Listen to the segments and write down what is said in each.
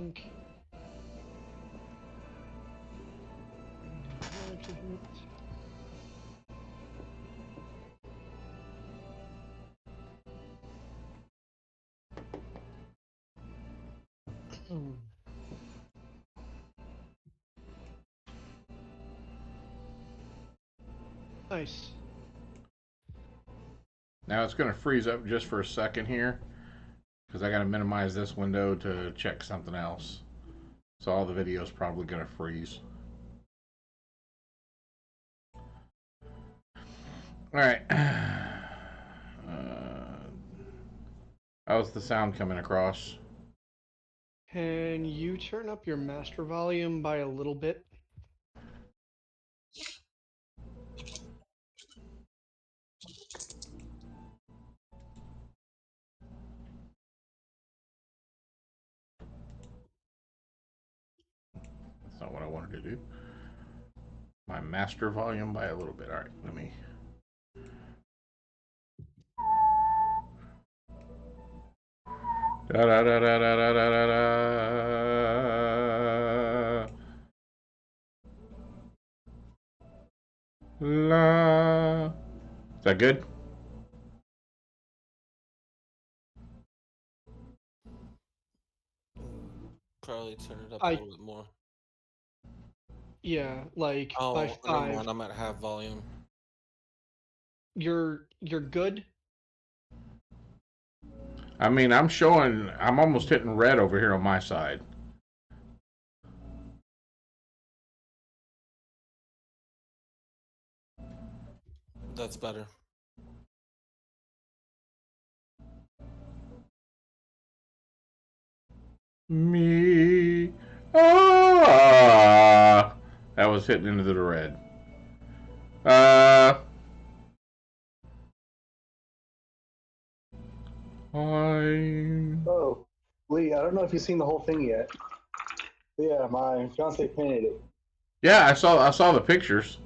Okay. Nice. Now it's going to freeze up just for a second here because I got to minimize this window to check something else. So all the video is probably going to freeze. All right. How's the sound coming across? Can you turn up your master volume by a little bit? That's not what I wanted to do. My master volume by a little bit. All right, let me. Da da da da da da da da. La. Is that good? Probably turn it up a little bit more. Yeah, like by Oh, never 5. mind. I'm at half volume. You're good. I mean, I'm almost hitting red over here on my side. That's better. Me. Ah. That was hitting into the red. Oh, Lee, I don't know if you've seen the whole thing yet. Yeah, my fiance painted it. Yeah, I saw the pictures.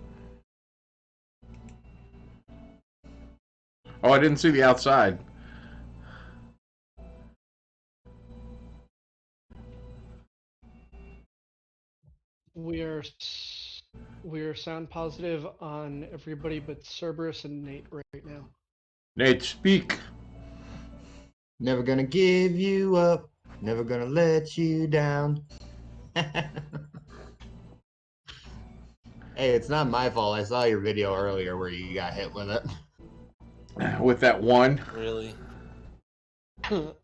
Oh, I didn't see the outside. We are sound positive on everybody but Cerberus and Nate right now. Nate, speak. Never gonna give you up. Never gonna let you down. Hey, it's not my fault. I saw your video earlier where you got hit with it. With that one. Really?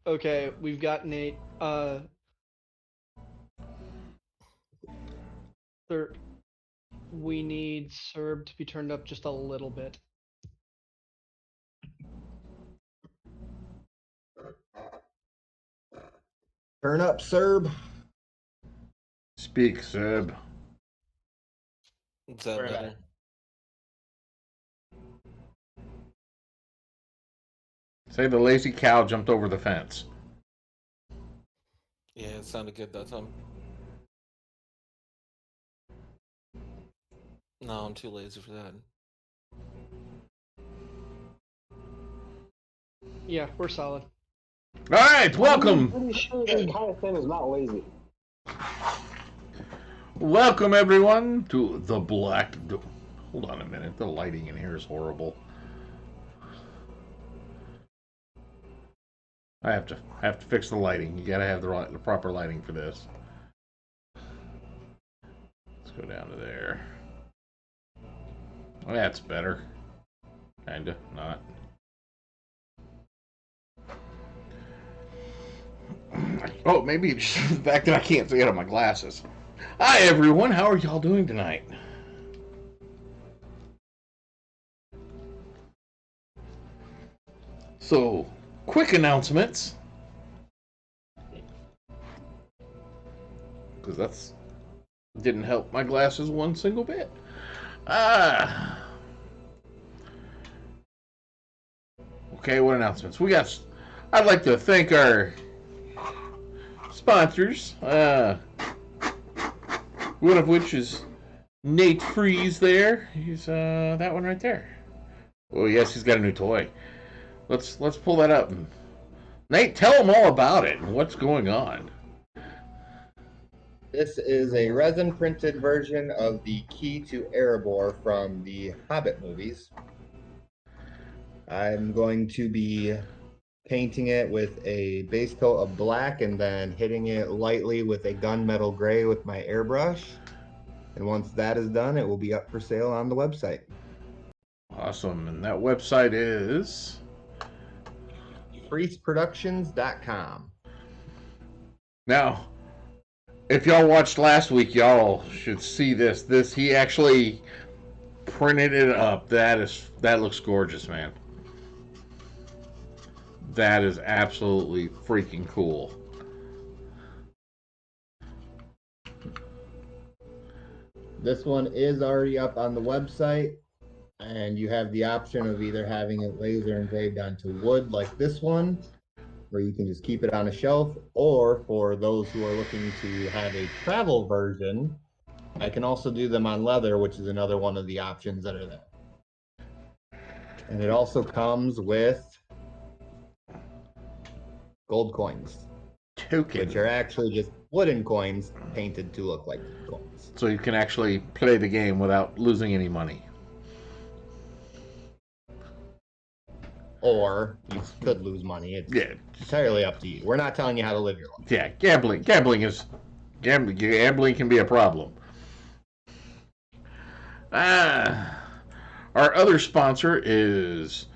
Okay, we've got Nate. We need Serb to be turned up just a little bit. Turn up, Serb. Speak, Seb. Is that better? Say the lazy cow jumped over the fence. Yeah, it sounded good that time. No, I'm too lazy for that. Yeah, we're solid. All right, welcome. I'm pretty sure that kind of thing is not lazy. Welcome, everyone, to the Black Door. Hold on a minute. The lighting in here is horrible. I have to fix the lighting. You gotta have the proper lighting for this. Let's go down to there. Oh, that's better. Kinda, not. Oh, maybe it's just the fact that I can't see out of my glasses. Hi, everyone. How are y'all doing tonight? So, quick announcements. Because that's didn't help my glasses one single bit. Okay, what announcements? I'd like to thank our sponsors. One of which is Nate Freeze there. He's that one right there. Oh yes, he's got a new toy. Let's pull that up. Nate, tell them all about it and what's going on. This is a resin printed version of the key to Erebor from the Hobbit movies. I'm going to be painting it with a base coat of black and then hitting it lightly with a gunmetal gray with my airbrush. And once that is done, it will be up for sale on the website. Awesome. And that website is FreezeProductions.com. now. If y'all watched last week, y'all should see this. He actually printed it up. That looks gorgeous, man. That is absolutely freaking cool. This one is already up on the website, and you have the option of either having it laser engraved onto wood like this one, where you can just keep it on a shelf, or for those who are looking to have a travel version, I can also do them on leather, which is another one of the options that are there. And it also comes with gold coins, which are actually just wooden coins painted to look like coins. So you can actually play the game without losing any money. Or you could lose money. It's entirely up to you. We're not telling you how to live your life. Yeah, gambling can be a problem. Our other sponsor is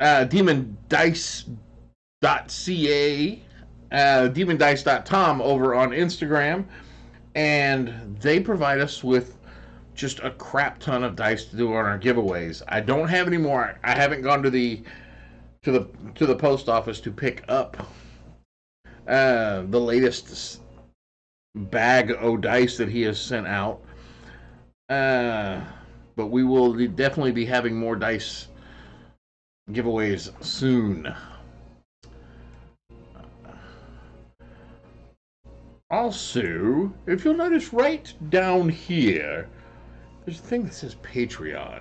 DemonDice.ca, DemonDice.com over on Instagram, and they provide us with just a crap ton of dice to do on our giveaways. I don't have any more. I haven't gone to the post office to pick up the latest bag of dice that he has sent out. But we will definitely be having more dice giveaways soon. Also, if you'll notice right down here, there's a thing that says Patreon.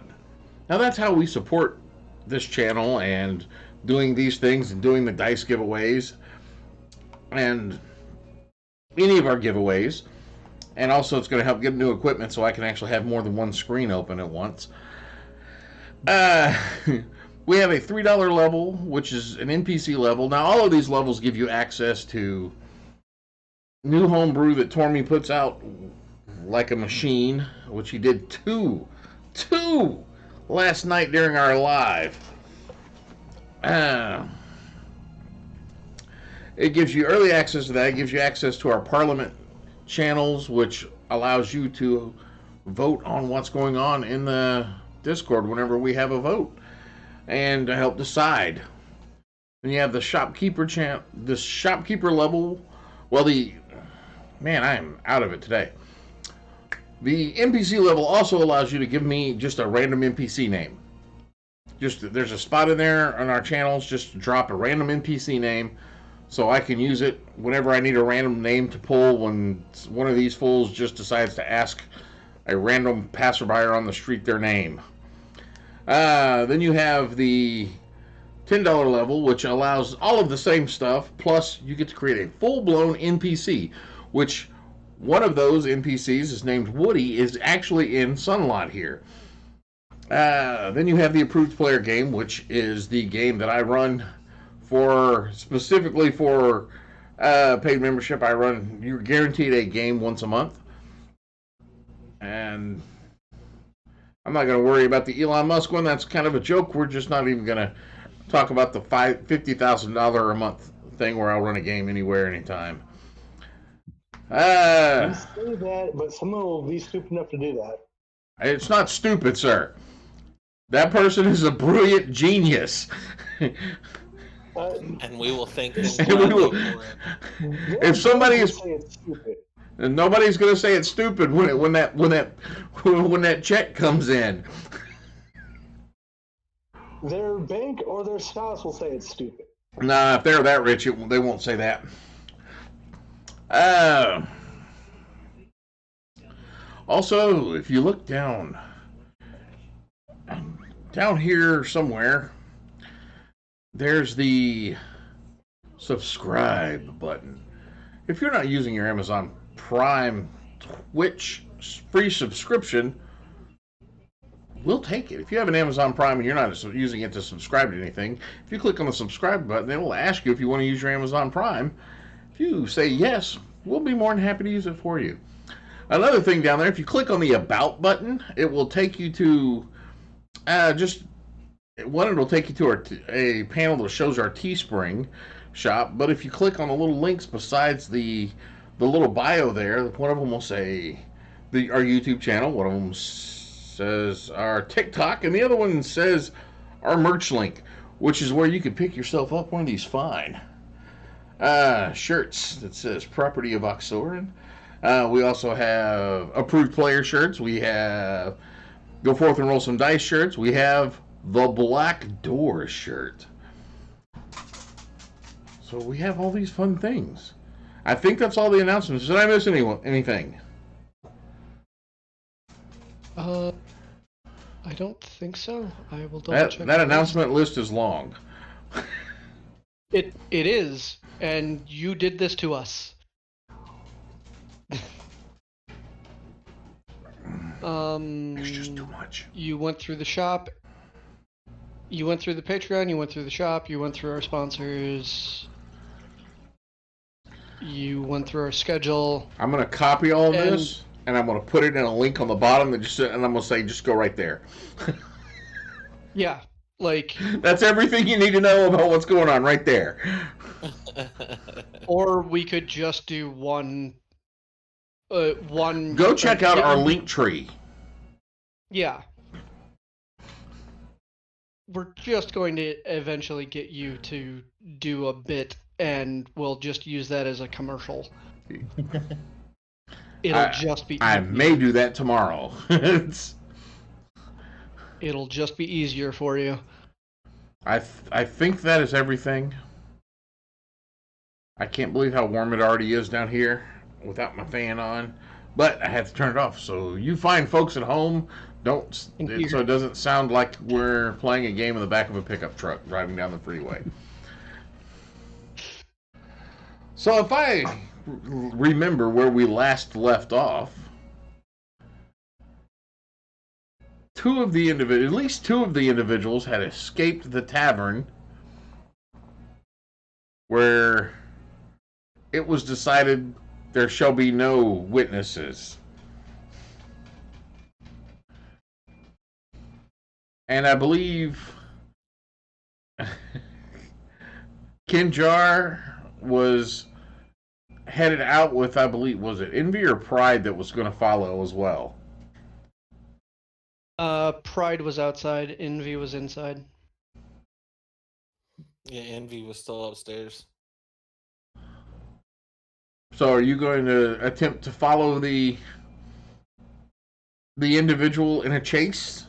Now that's how we support this channel and doing these things and doing the dice giveaways and any of our giveaways. And also it's going to help get new equipment so I can actually have more than one screen open at once. We have a $3 level, which is an NPC level. Now all of these levels give you access to new homebrew that Tormy puts out like a machine, which he did two last night during our live. It gives you early access to that. It gives you access to our Parliament channels, which allows you to vote on what's going on in the Discord whenever we have a vote, and to help decide. And you have the shopkeeper level. Well, I'm out of it today. The NPC level also allows you to give me just a random NPC name. There's a spot in there on our channels just to drop a random NPC name so I can use it whenever I need a random name to pull when one of these fools just decides to ask a random passerby on the street their name. Then you have the $10 level, which allows all of the same stuff, plus you get to create a full-blown NPC, which one of those NPCs is named Woody, is actually in Sunlot here. Then you have the Approved Player game, which is the game that I run specifically for paid membership. You're guaranteed a game once a month. And I'm not going to worry about the Elon Musk one. That's kind of a joke. We're just not even going to talk about the $50,000 a month thing where I'll run a game anywhere, anytime. You say that, but someone will be stupid enough to do that. It's not stupid, sir. That person is a brilliant genius. And we will thank them And we will- for it. If somebody is, Say it's stupid. and nobody's going to say it's stupid when that check comes in. Their bank or their spouse will say it's stupid. Nah, if they're that rich, they won't say that. Also, if you look down here somewhere, there's the subscribe button. If you're not using your Amazon Prime Twitch free subscription, we'll take it. If you have an Amazon Prime and you're not using it to subscribe to anything, if you click on the subscribe button, it will ask you if you want to use your Amazon Prime. If you say yes, we'll be more than happy to use it for you. Another thing down there, if you click on the About button, it will take you to it'll take you to a panel that shows our Teespring shop. But if you click on the little links besides the little bio there, one of them will say our YouTube channel, one of them says our TikTok, and the other one says our merch link, which is where you can pick yourself up one of these fine shirts that says Property of Oxorin. We also have approved player shirts. We have Go Forth and Roll Some Dice shirts. We have the Black Door shirt. So we have all these fun things. I think that's all the announcements. Did I miss anything? I don't think so. I will double check. That announcement list is long. It is, and you did this to us. There's just too much. You went through the shop. You went through the Patreon. You went through the shop. You went through our sponsors. You went through our schedule. I'm gonna copy all of this, and I'm gonna put it in a link on the bottom, and I'm gonna say just go right there. Yeah, like. That's everything you need to know about what's going on right there. Or we could just do one. Go check out our link tree. Yeah. We're just going to eventually get you to do a bit, and we'll just use that as a commercial. It'll just be. I may do that tomorrow. It'll just be easier for you. I think that is everything. I can't believe how warm it already is down here without my fan on, but I have to turn it off. So you fine folks at home, so it doesn't sound like we're playing a game in the back of a pickup truck driving down the freeway. So if I remember where we last left off, at least two of the individuals had escaped the tavern where it was decided there shall be no witnesses. And I believe Kinjar was headed out with, I believe, was it Envy or Pride that was going to follow as well? Pride was outside, Envy was inside. Yeah, Envy was still upstairs. So are you going to attempt to follow the individual in a chase?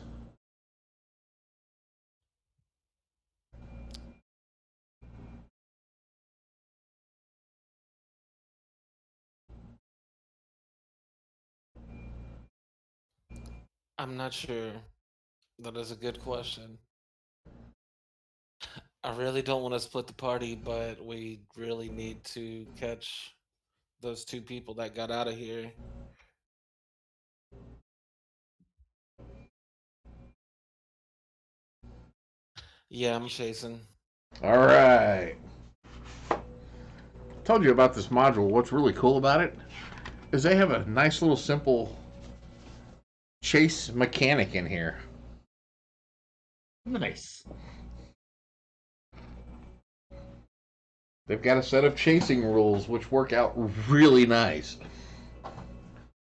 I'm not sure. That is a good question. I really don't want to split the party, but we really need to catch those two people that got out of here. Yeah, I'm chasing. All right. Told you about this module. What's really cool about it is they have a nice little simple chase mechanic in here. Nice. They've got a set of chasing rules which work out really nice.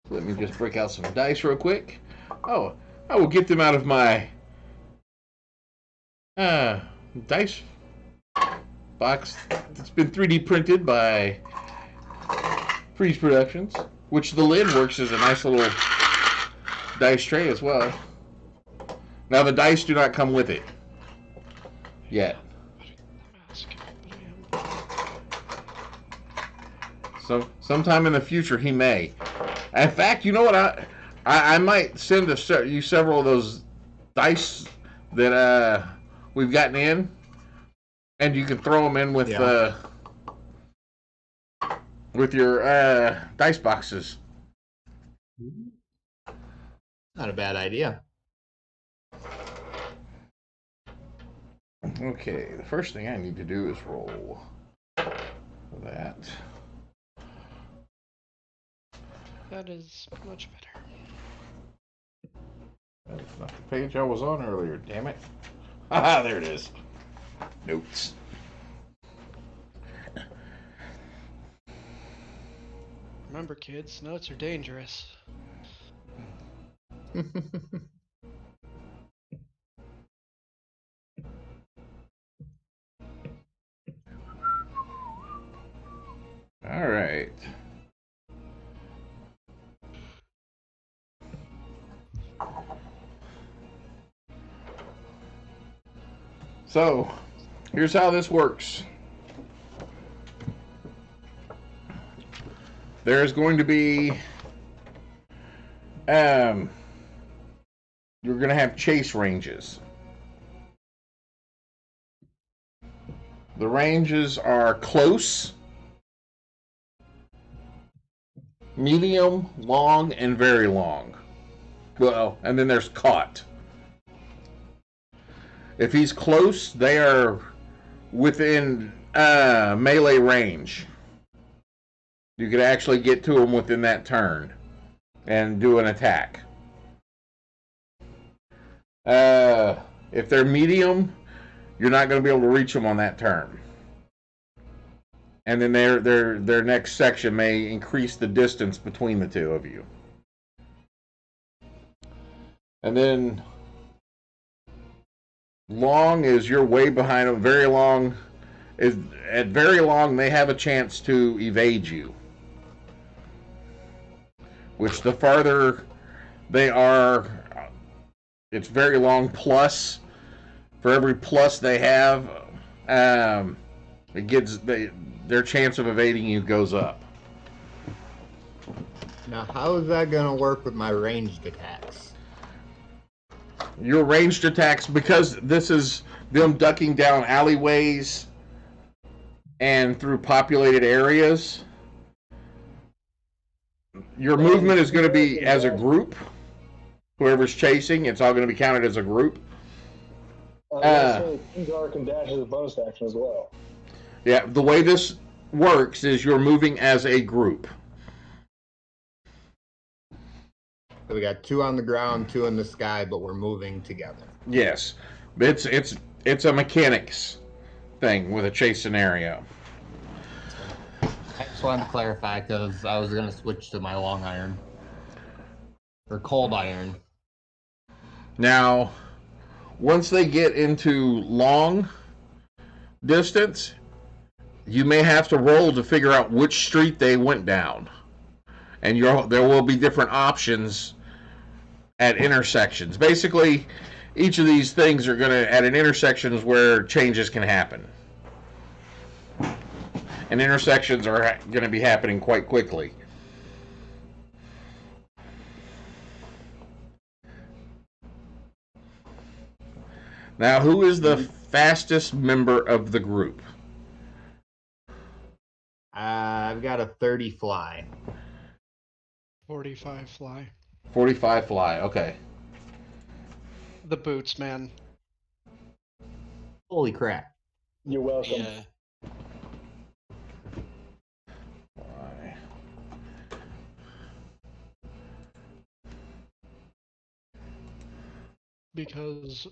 Let me just break out some dice real quick. Oh, I will get them out of my dice box. It's been 3D printed by Freeze Productions, which the lid works as a nice little dice tray as well. Now the dice do not come with it yet. So sometime in the future he may. In fact, you know what? I might send you several of those dice that we've gotten in, and you can throw them in with with your dice boxes. Not a bad idea. Okay, the first thing I need to do is roll that. That is much better. That's not the page I was on earlier, damn it. Haha, there it is. Notes. Remember, kids, notes are dangerous. All right. So, here's how this works. There's going to be you're going to have chase ranges. The ranges are close, medium, long, and very long. Well, and then there's caught. If he's close, they are within melee range. You could actually get to him within that turn and do an attack. If they're medium, you're not going to be able to reach them on that turn. And then their next section may increase the distance between the two of you. And then long is you're way behind them. Very long is at very long they have a chance to evade you. Which the farther they are, it's very long plus. For every plus they have, it gets their chance of evading you goes up. Now, how is that going to work with my ranged attacks? Your ranged attacks, because this is them ducking down alleyways and through populated areas, your movement is going to be as a group. Whoever's chasing, it's all going to be counted as a group. Dark and dash is a bonus action as well. Yeah, the way this works is you're moving as a group. So we got 2 on the ground, 2 in the sky, but we're moving together. Yes, it's a mechanics thing with a chase scenario. I just wanted to clarify because I was going to switch to my long iron. Or cold iron. Now, once they get into long distance, you may have to roll to figure out which street they went down. And there will be different options at intersections. Basically, each of these things are going to, at an intersections where changes can happen. And intersections are going to be happening quite quickly. Now, who is the fastest member of the group? I've got a 30 fly. 45 fly. 45 fly, okay. The boots, man. Holy crap. You're welcome. Yeah. Fly. Because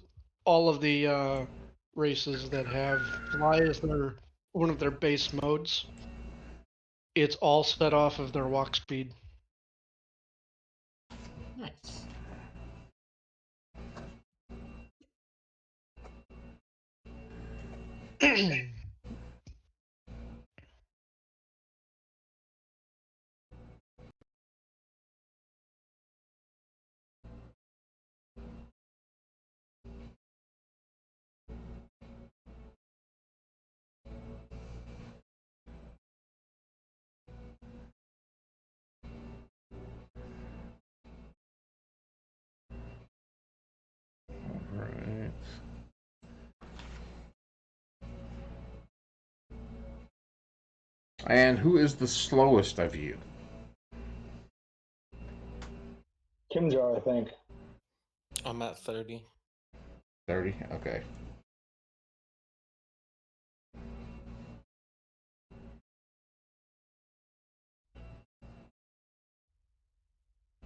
all of the races that have fly as one of their base modes, it's all set off of their walk speed. Nice. Right. And who is the slowest of you? Kimjar, I think. I'm at 30. 30? Okay.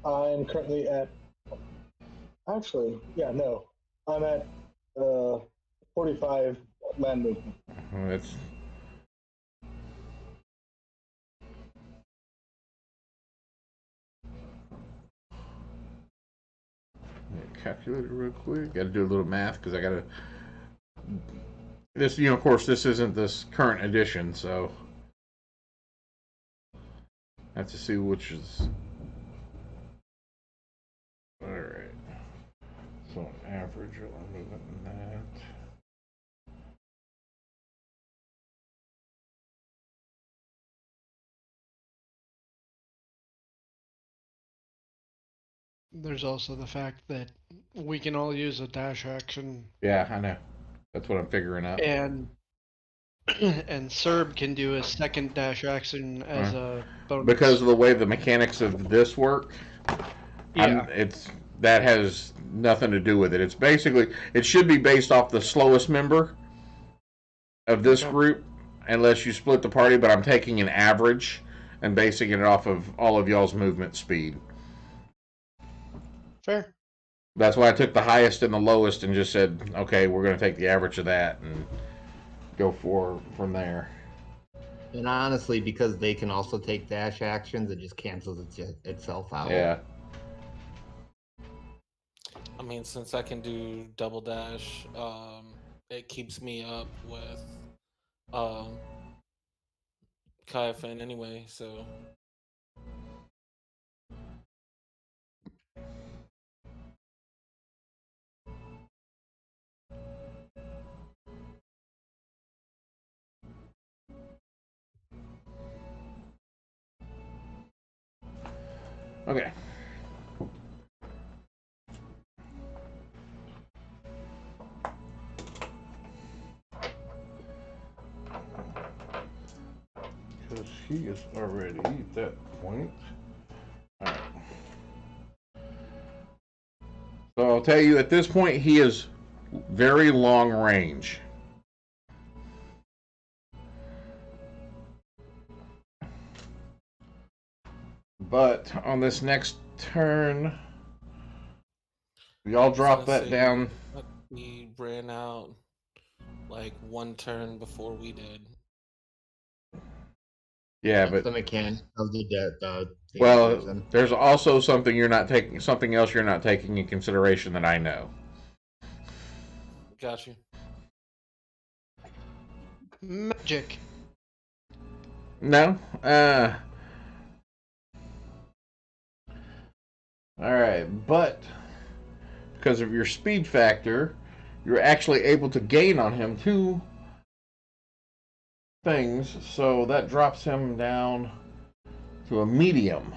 I'm currently at. Actually, yeah, no. I'm at 45 land movement. That's calculate it real quick. Got to do a little math because I got to. This, of course, this isn't this current edition, so I have to see which is. All right. So an average of movement in that. There's also the fact that we can all use a dash action, Yeah, I know. That's what I'm figuring out. and and Serb can do a second dash action as a bonus. Because of the way the mechanics of this work, yeah, that has nothing to do with it. It's basically, it should be based off the slowest member of this Okay. group, unless you split the party. But I'm taking an average and basing it off of all of y'all's movement speed. fair. That's why I took the highest and the lowest and just said, okay, we're going to take the average of that and go from there. And honestly, because they can also take dash actions, it just cancels itself out. Yeah. I mean, since I can do double dash, it keeps me up with Kaifin anyway, so. Okay. Because he is already at that point. All right. So I'll tell you, at this point, he is very long range. But on this next turn, we all drop that down. We ran out like one turn before we did. Yeah, That's but the mechanic of the well, version. there's also something something else you're not taking in consideration that I know. Got you. Magic. No. All right, but because of your speed factor, you're actually able to gain on him 2 things, so that drops him down to a medium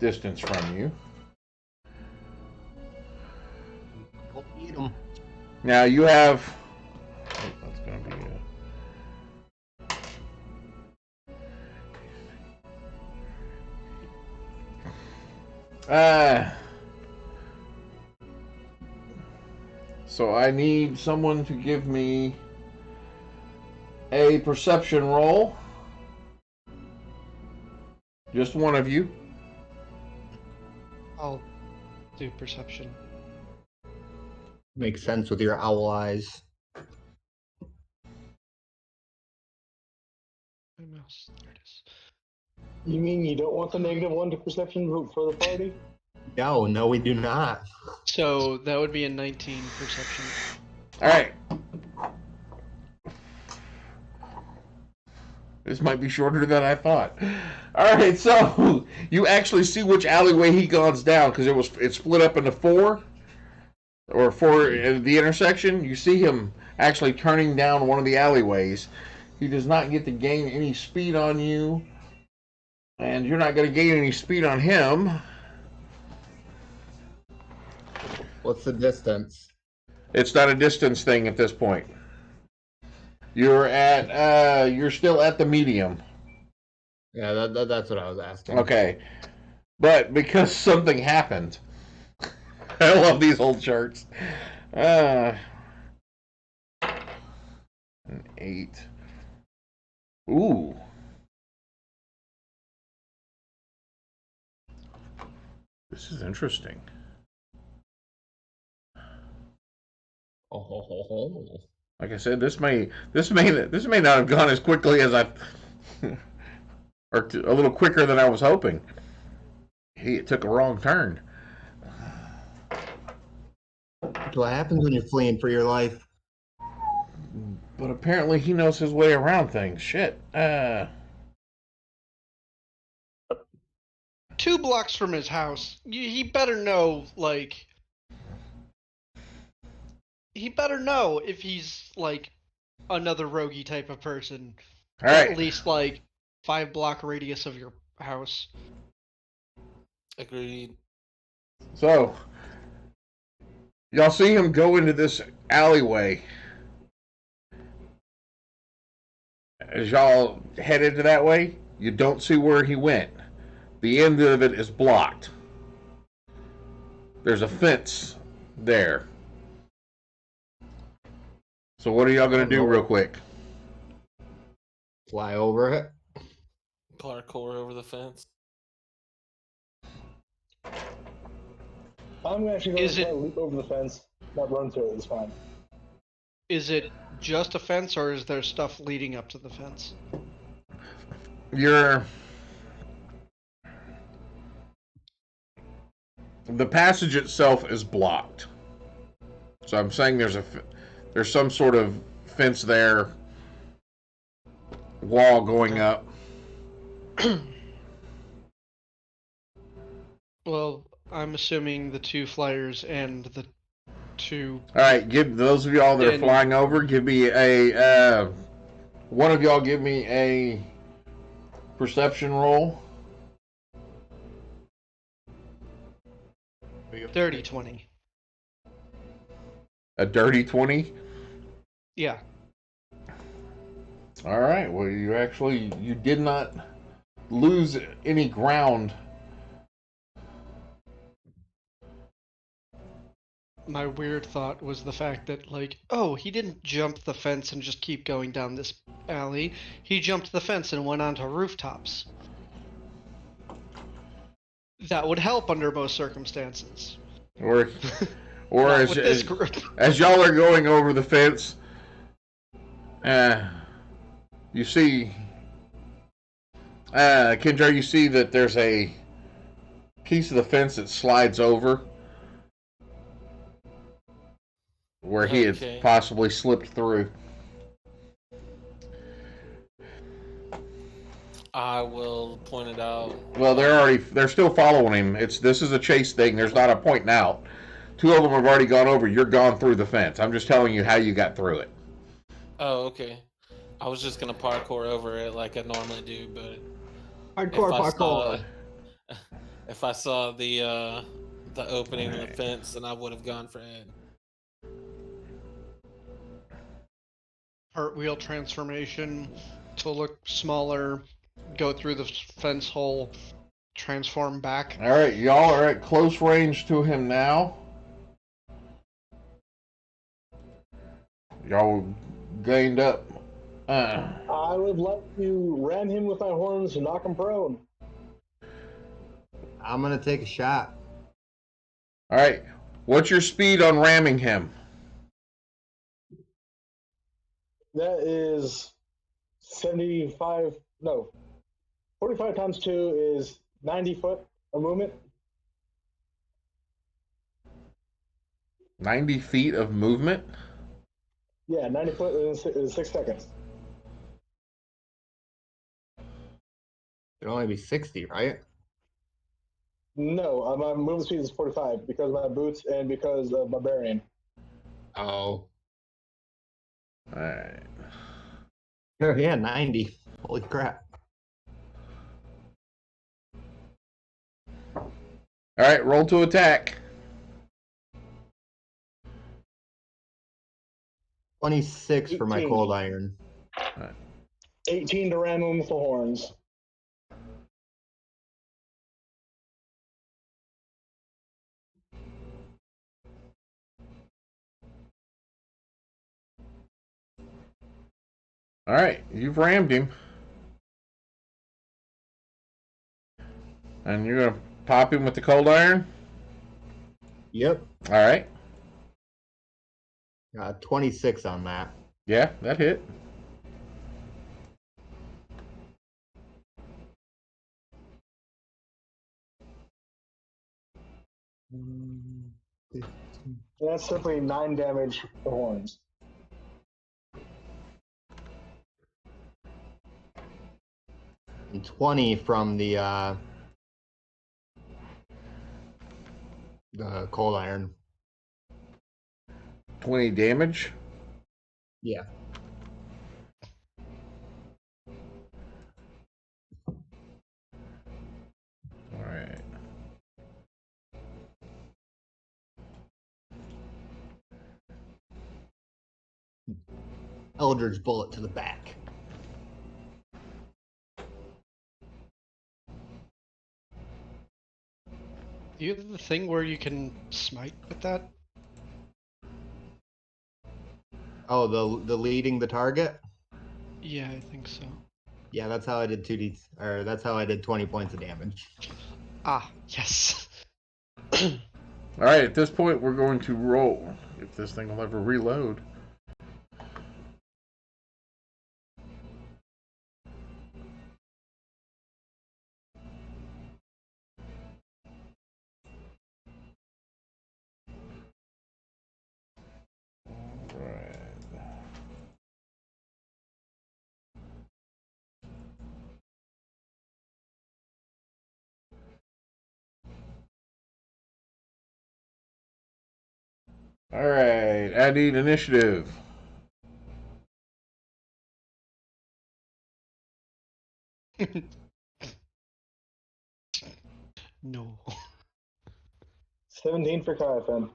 distance from you. Go eat 'em. Now you have. Oh, that's going to be. So I need someone to give me a perception roll. Just one of you. I'll do perception. Makes sense with your owl eyes. My mouse. There it is. You mean you don't want the -1 to perception for the party? No, we do not. So that would be a 19 perception. All right. This might be shorter than I thought. All right, so you actually see which alleyway he goes down because it's split up into 4 or 4 at the intersection. You see him actually turning down one of the alleyways. He does not get to gain any speed on you, and you're not going to gain any speed on him. What's the distance? It's not a distance thing at this point. You're still at the medium. Yeah, that's what I was asking. Okay. But because something happened, I love these old charts. An 8. Ooh. This is interesting. Oh. Like I said, this may not have gone as quickly as I, or a little quicker than I was hoping. It took a wrong turn. That's what happens when you're fleeing for your life. But apparently he knows his way around things. Shit. 2 blocks from his house. He better know, like... He better know if he's, like, another roguey type of person. All right. At least, like, 5 block radius of your house. Agreed. So, y'all see him go into this alleyway. As y'all head into that way, you don't see where he went. The end of it is blocked. There's a fence there. So what are y'all going to do real quick? Fly over it. Parkour over the fence. I'm actually going Is to it- leap over the fence, not run to it. It's fine. Is it just a fence, or is there stuff leading up to the fence? The passage itself is blocked. So I'm saying there's some sort of fence there, wall going up. Well, I'm assuming the 2 flyers and the 2... All right, give those of y'all that are flying over, give me a one of y'all give me a perception roll. Dirty 20. A dirty 20. Yeah. All right. Well, you did not lose any ground. My weird thought was the fact that, like, oh, he didn't jump the fence and just keep going down this alley. He jumped the fence and went onto rooftops. That would help under most circumstances. Or Not as, with this group. as y'all are going over the fence, you see, Kendra, you see that there's a piece of the fence that slides over where he Okay. had possibly slipped through. I will point it out. Well, they're still following him. This is a chase thing. There's not a pointing out. 2 of them have already gone over. You're gone through the fence. I'm just telling you how you got through it. Oh, okay. I was just gonna parkour over it like I normally do, but Parkour. if I saw the opening in the fence, then I would have gone for it. Cartwheel transformation to look smaller, go through the fence hole, transform back. All right, y'all are at close range to him now. Y'all gained up. I would like to ram him with my horns and knock him prone. I'm gonna take a shot. All right, what's your speed on ramming him? That is 45 times 2 is 90 foot of movement. 90 feet of movement? Yeah, 90 foot in 6 seconds. It'd only be 60, right? No, my movement speed is 45 because of my boots and because of Barbarian. Oh. All right. Oh, yeah, 90. Holy crap. All right, roll to attack. 26 for my 18. cold iron. Right. 18 to ram him with the horns. All right, you've rammed him. And you're gonna pop him with the cold iron? Yep. All right. 26 on that. Yeah, that hit. That's simply 9 damage with the horns. And 20 from the cold iron. 20 damage. Yeah. All right. Eldritch bullet to the back. Do you have the thing where you can smite with that? Oh, the leading the target? Yeah, I think so. Yeah, that's how I did 2d, or that's how I did 20 points of damage. Ah, yes. All right, at this point, we're going to roll. If this thing will ever reload. All right. All right, I need initiative. No. 17 for Kaifin.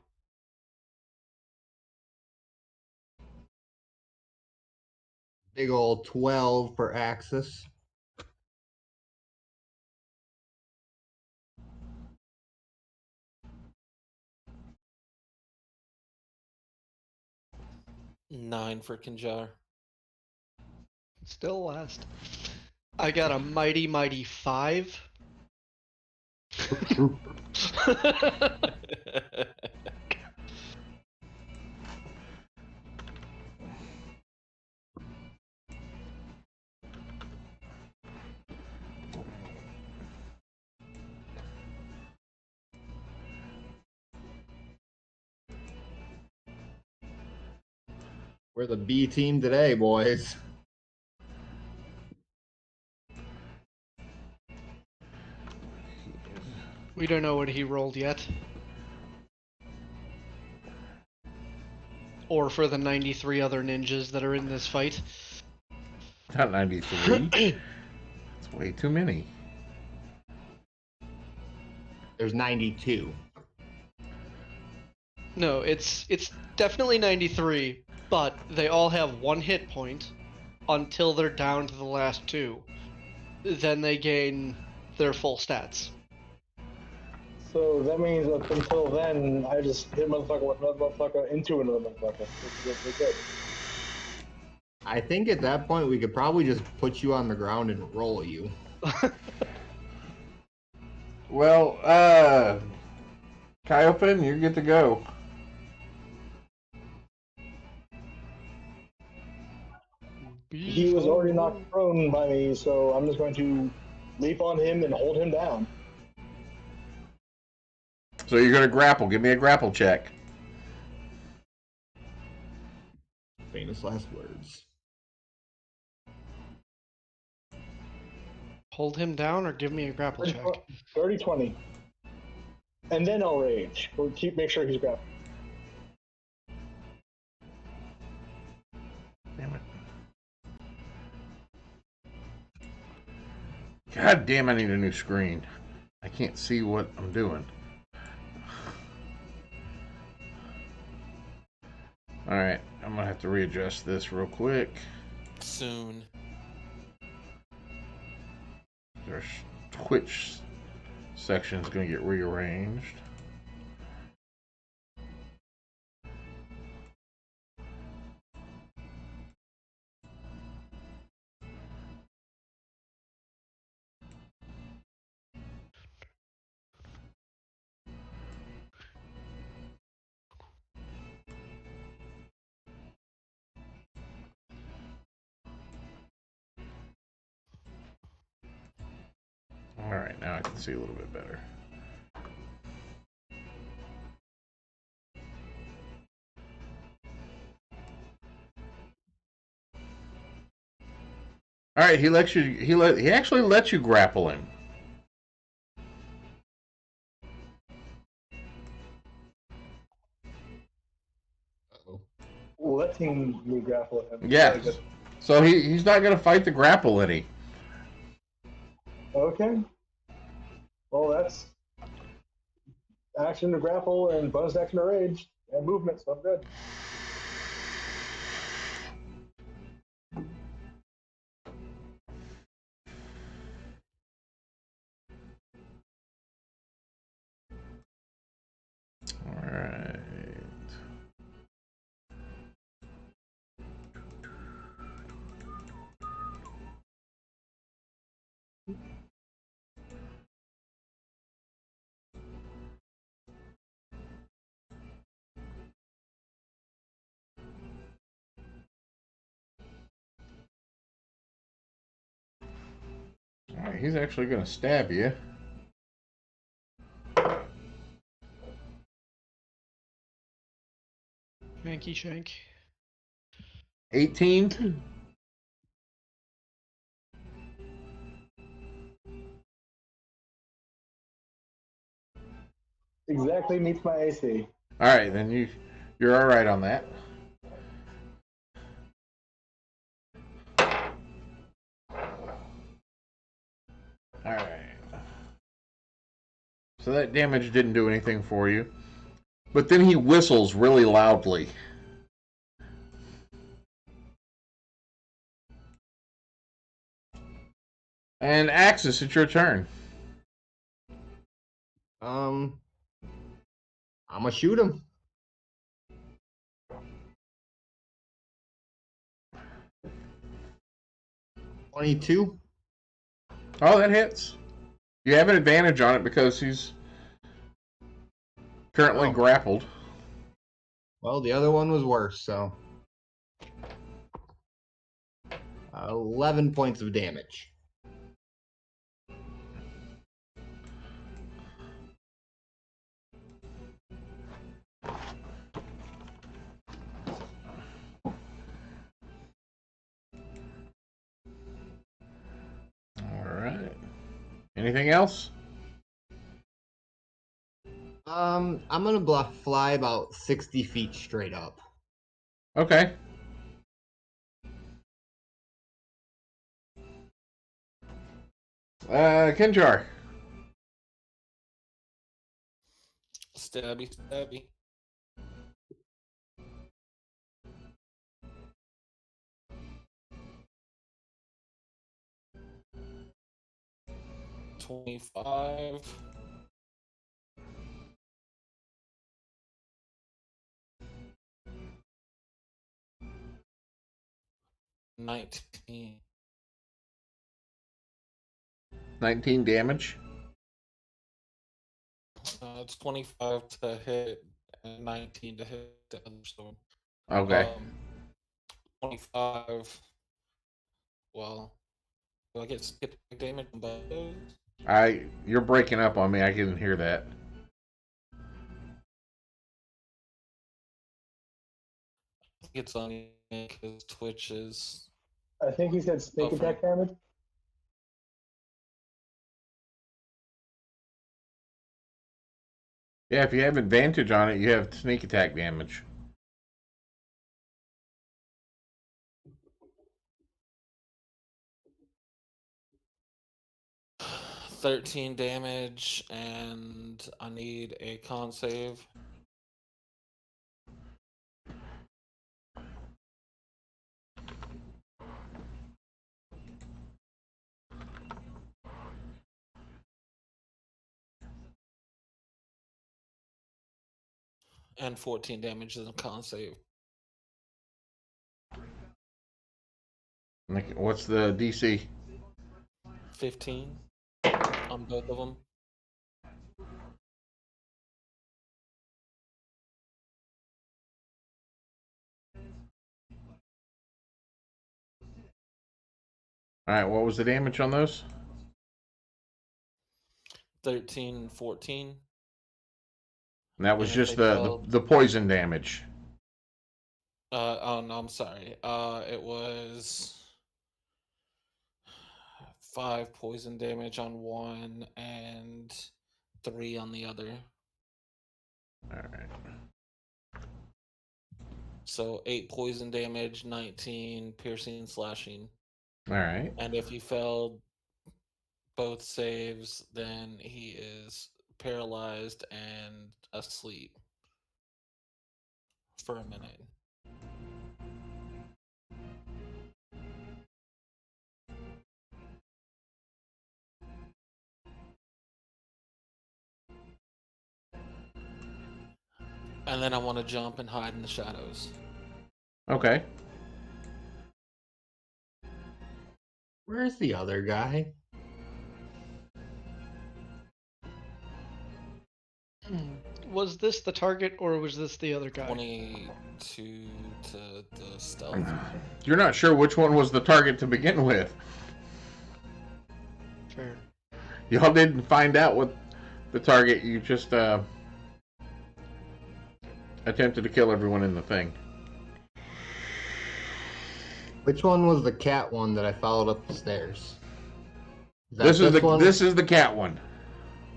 Big old 12 for Axis. Nine for Kinjar. Still last. I got a mighty 5. We're the B team today, boys. We don't know what he rolled yet. Or for the 93 other ninjas that are in this fight. Not 93. It's way too many. There's 92. No, it's definitely 93, but they all have 1 hit point until they're down to the last 2. Then they gain their full stats. So that means up until then, I just hit motherfucker with another motherfucker into another motherfucker. We're good. I think at that point we could probably just put you on the ground and roll you. Well, Kaiopin, you get to go. He was already knocked prone by me, so I'm just going to leap on him and hold him down. So you're going to grapple. Give me a grapple check. Famous last words. Hold him down or give me a grapple check. 30-20. And then I'll rage. We'll make sure he's grappled. Damn it. God damn, I need a new screen. I can't see what I'm doing. Alright, I'm going to have to readjust this real quick. soon. Their Twitch section is going to get rearranged. All right, now I can see a little bit better. All right, he lets you. He actually lets you grapple him. Uh-oh. Letting me grapple him. Yes. So he's not going to fight the grapple any. Okay. Well, that's action to grapple and bonus action to rage and movement, so I'm good. All right. All right, he's actually going to stab you. Shanky shank. 18. Exactly meets my AC. All right, then you're all right on that. All right. So that damage didn't do anything for you. But then he whistles really loudly. And Axis, it's your turn. I'm gonna shoot him. 22. Oh, that hits. You have an advantage on it because he's currently Oh. grappled. Well, the other one was worse, so 11 points of damage. All right. Anything else? I'm gonna fly about 60 feet straight up. Okay. Kinjar. Stabby, stabby. $25. $19. 19 damage. It's 25 to hit and 19 to hit the other sword. Okay. 25. Well, do I get damage on both? You're breaking up on me. I didn't hear that. I think it's on because Twitch is. I think he said sneak Okay. attack damage. Yeah, if you have advantage on it, you have sneak attack damage. $13 damage, and I need a con save. And 14 damage is a con save. What's the DC? 15 on both of them. All right, what was the damage on those? 13 and 14. And that was And if just they the failed- the poison damage. Oh no, I'm sorry. It was 5 poison damage on one and 3 on the other. All right. So 8 poison damage, 19 piercing, slashing. All right. And if you failed both saves, then he is paralyzed and asleep for a minute. And then I want to jump and hide in the shadows. Okay. Where's the other guy? Was this the target or was this the other guy? 22 to the stealth. You're not sure which one was the target to begin with. Fair. Y'all didn't find out what the target. You just attempted to kill everyone in the thing. Which one was the cat one that I followed up the stairs? This is the one? this is the cat one.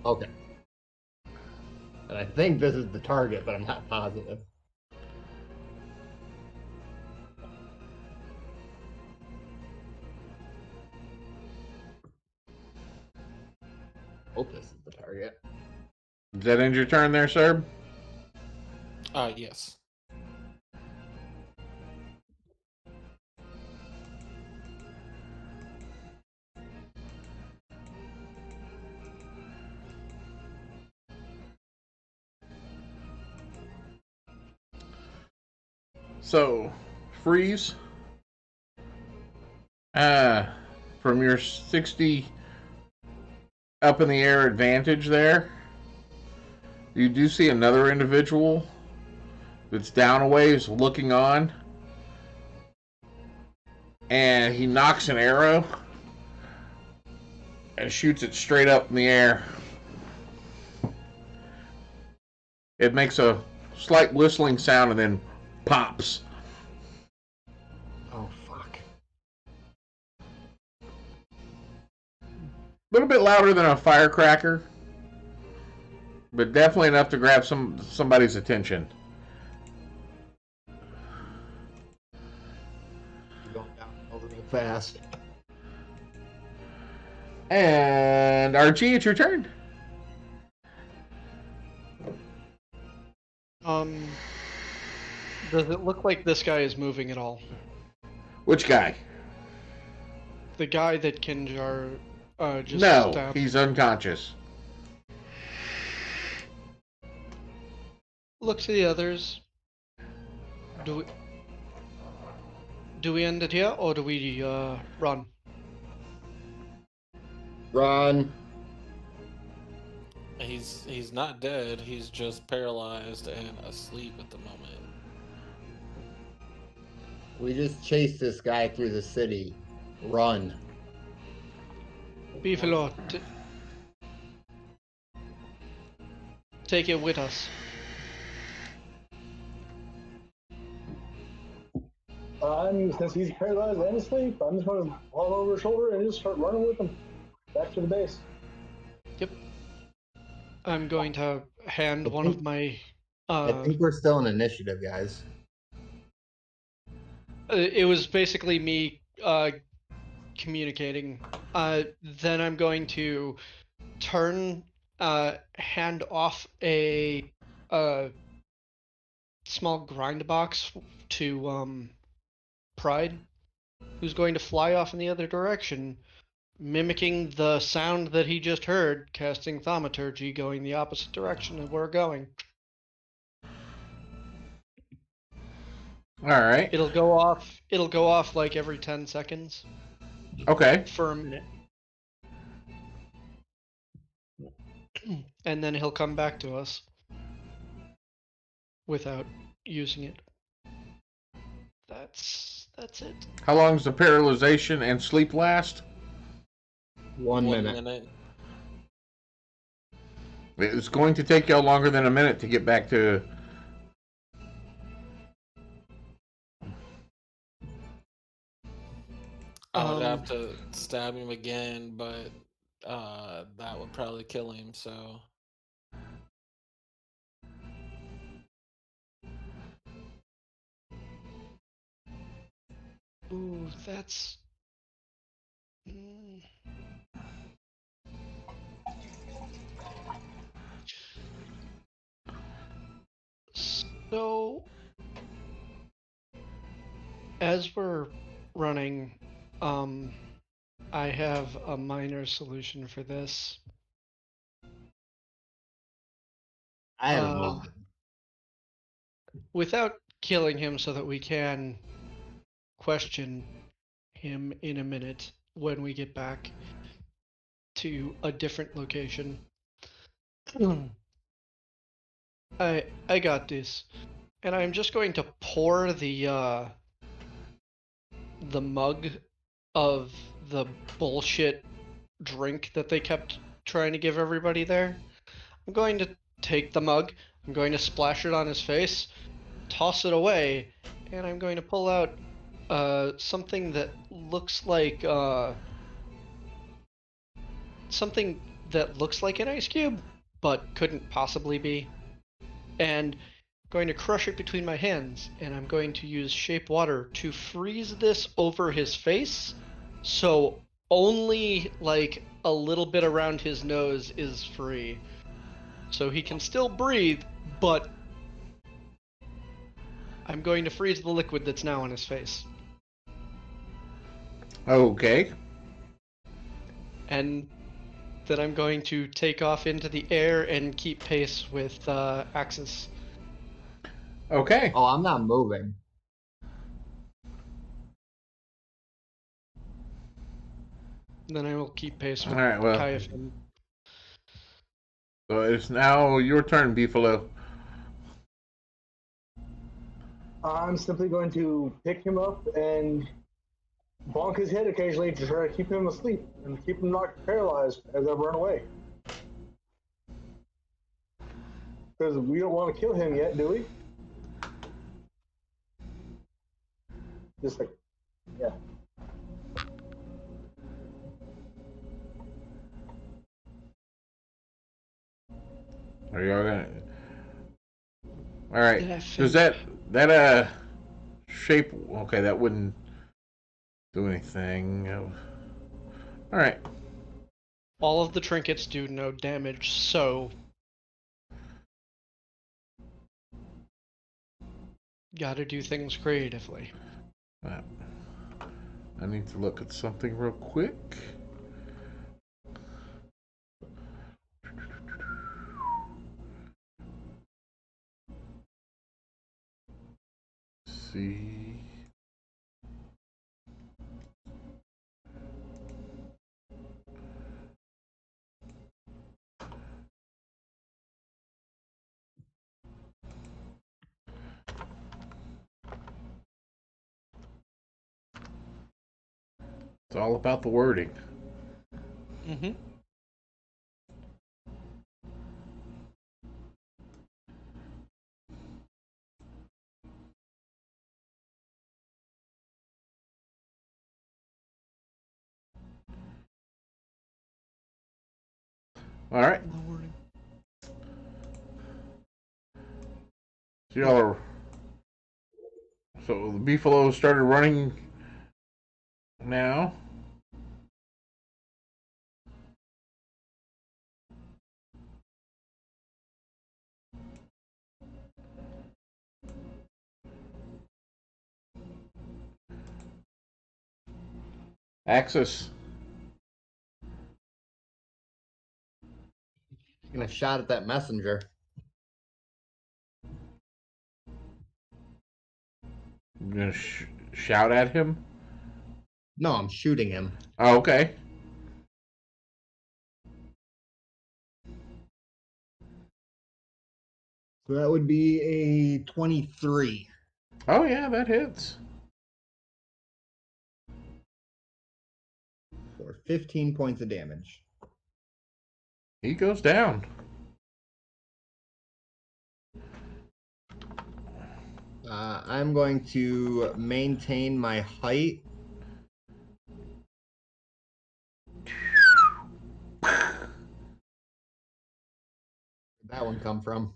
Okay. And I think this is the target, but I'm not positive. Hope this is the target. Does that end your turn there, sir? Yes. So, freeze. From your 60 up in the air advantage there, you do see another individual that's down a ways looking on. And he knocks an arrow and shoots it straight up in the air. It makes a slight whistling sound and then pops. Oh, fuck. A little bit louder than a firecracker, but definitely enough to grab somebody's attention. Going down a little fast. And Archie, it's your turn. Does it look like this guy is moving at all? Which guy? The guy that Kinjar just No, stabbed. he's unconscious. Look to the others. Do we end it here or do we run? Run. He's not dead. He's just paralyzed and asleep at the moment. We just chased this guy through the city. Run. Beefalo, take it with us. Since he's paralyzed and asleep, I'm just going to haul over his shoulder and just start running with him back to the base. Yep. I'm going to hand one of my. I think we're still in initiative, guys. It was basically me communicating. Then I'm going to turn, hand off a small grind box to Pride, who's going to fly off in the other direction, mimicking the sound that he just heard, casting Thaumaturgy, going the opposite direction of where we're going. All right. It'll go off. It'll go off like every 10 seconds Okay. for a minute. And then he'll come back to us without using it. That's it. How long does the paralyzation and sleep last? 1 minute. It's going to take you longer than a minute to get back to. I would have to stab him again, but that would probably kill him. So Ooh, that's. Mm. So, as we're running, I have a minor solution for this. I have Uh, one. Without killing him so that we can question him in a minute when we get back to a different location. I got this. And I'm just going to pour the mug of the bullshit drink that they kept trying to give everybody there. I'm going to take the mug, I'm going to splash it on his face, toss it away, and I'm going to pull out something that looks like something that looks like an ice cube, but couldn't possibly be. And I'm going to crush it between my hands, and I'm going to use shape water to freeze this over his face, so only like a little bit around his nose is free. So he can still breathe, but I'm going to freeze the liquid that's now on his face. Okay. And then I'm going to take off into the air and keep pace with Axis. Okay. Oh, I'm not moving. Then I will keep pace with All right. Well, Kaifin. so it's now your turn, Beefalo. I'm simply going to pick him up and bonk his head occasionally to try to keep him asleep and keep him not paralyzed as I run away. Because we don't want to kill him yet, do we? Just like, yeah. Are you all gonna? All right. Did I Does that shape? Okay, that wouldn't do anything. All right. All of the trinkets do no damage, so gotta do things creatively. I need to look at something real quick. See. It's all about the wording. Mm-hmm. All right. So y'all are. So the Beefalo started running now. Axis. Gonna shot at that messenger. You're gonna shout at him? No, I'm shooting him. Oh, okay. So that would be a 23 Oh yeah, that hits. for 15 points of damage. He goes down. I'm going to maintain my height. Where'd that one come from?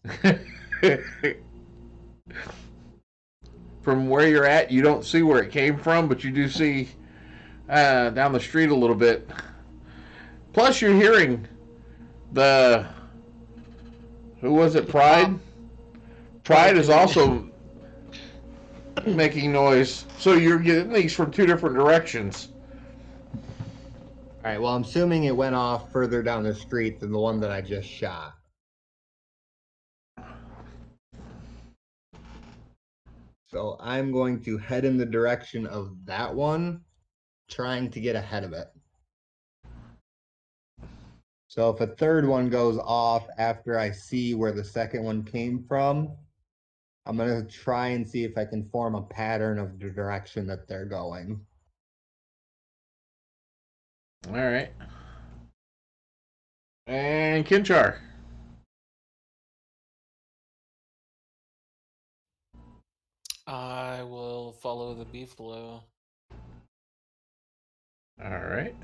From where you're at, you don't see where it came from, but you do see down the street a little bit. Plus, you're hearing the... Who was it? Pride? Pride is also making noise. So you're getting these from two different directions. All right, well, I'm assuming it went off further down the street than the one that I just shot. So I'm going to head in the direction of that one, trying to get ahead of it. So if a third one goes off after I see where the second one came from, I'm going to try and see if I can form a pattern of the direction that they're going. All right. And Kinchar. I will follow the beefalo. All right.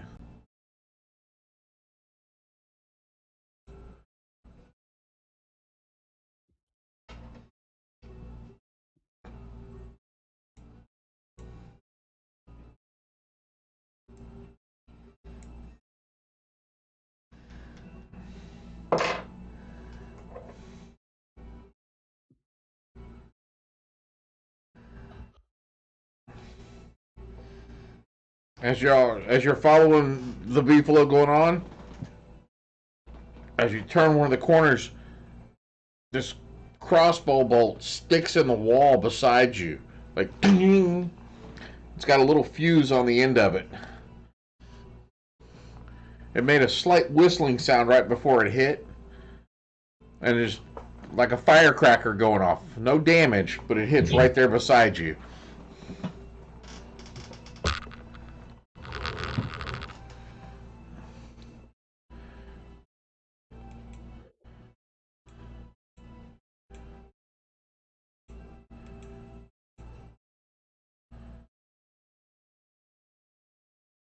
As you're following the beefalo going on, as you turn one of the corners, this crossbow bolt sticks in the wall beside you, like ding. It's got a little fuse on the end of it. It made a slight whistling sound right before it hit, and there's like a firecracker going off. No damage, but it hits right there beside you.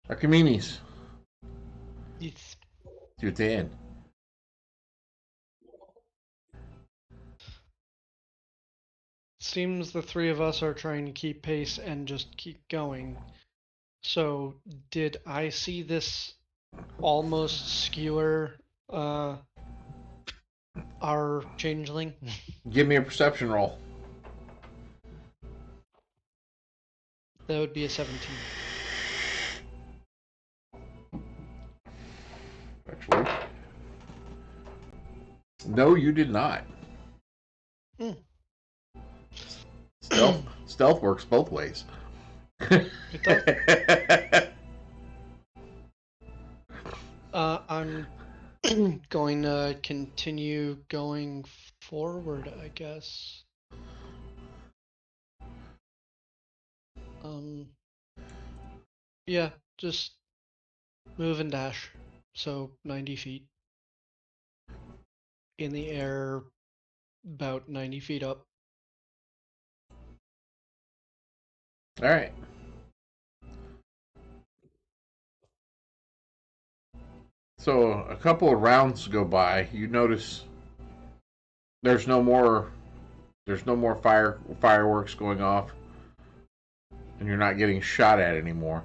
Archimedes, It's you're dead. seems the three of us are trying to keep pace and just keep going. So, did I see this almost skewer our changeling? Give me a perception roll. That would be a 17. Actually, no, you did not. Hmm. Stealth works both ways. It does. I'm going to continue going forward, I guess. Yeah, just move and dash. So 90 feet. In the air, about 90 feet up. All right. So a couple of rounds go by. You notice there's no more fireworks going off, and you're not getting shot at anymore.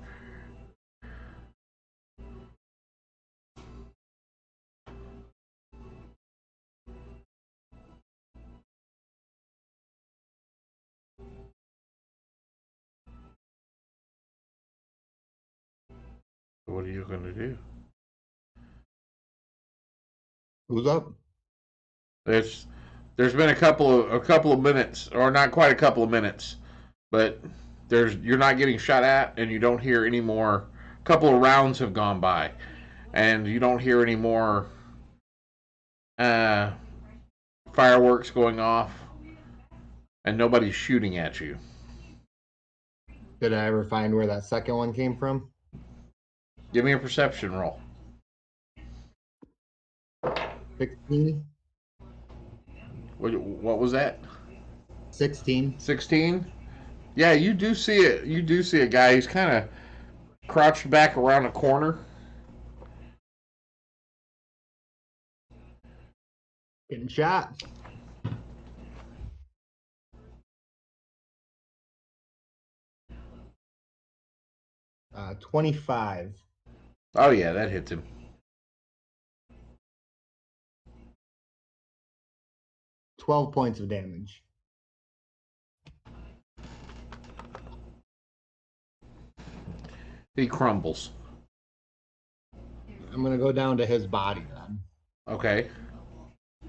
What are you going to do? Who's up? There's been a couple of minutes, or not quite a couple of minutes, but you're not getting shot at, and you don't hear any more. A couple of rounds have gone by, and you don't hear any more fireworks going off, and nobody's shooting at you. Did I ever find where that second one came from? Give me a perception roll. 16? What was that? 16. 16? Yeah, you do see it. You do see a guy. He's kind of crouched back around a corner. Getting shot. Uh, 25. Oh yeah, that hits him. $12 points of damage. He crumbles. I'm gonna go down to his body then. Okay.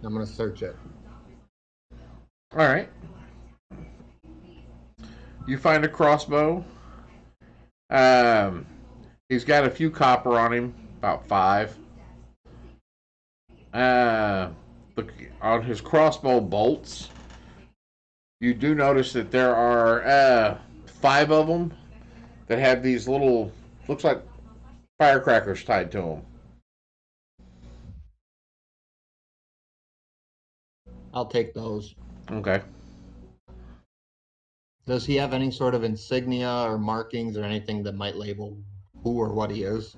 I'm gonna search it. All right. You find a crossbow. He's got a few copper on him, about 5. On his crossbow bolts, you do notice that there are 5 of them that have these little, looks like firecrackers tied to them. I'll take those. Okay. Does he have any sort of insignia or markings or anything that might label who or what he is?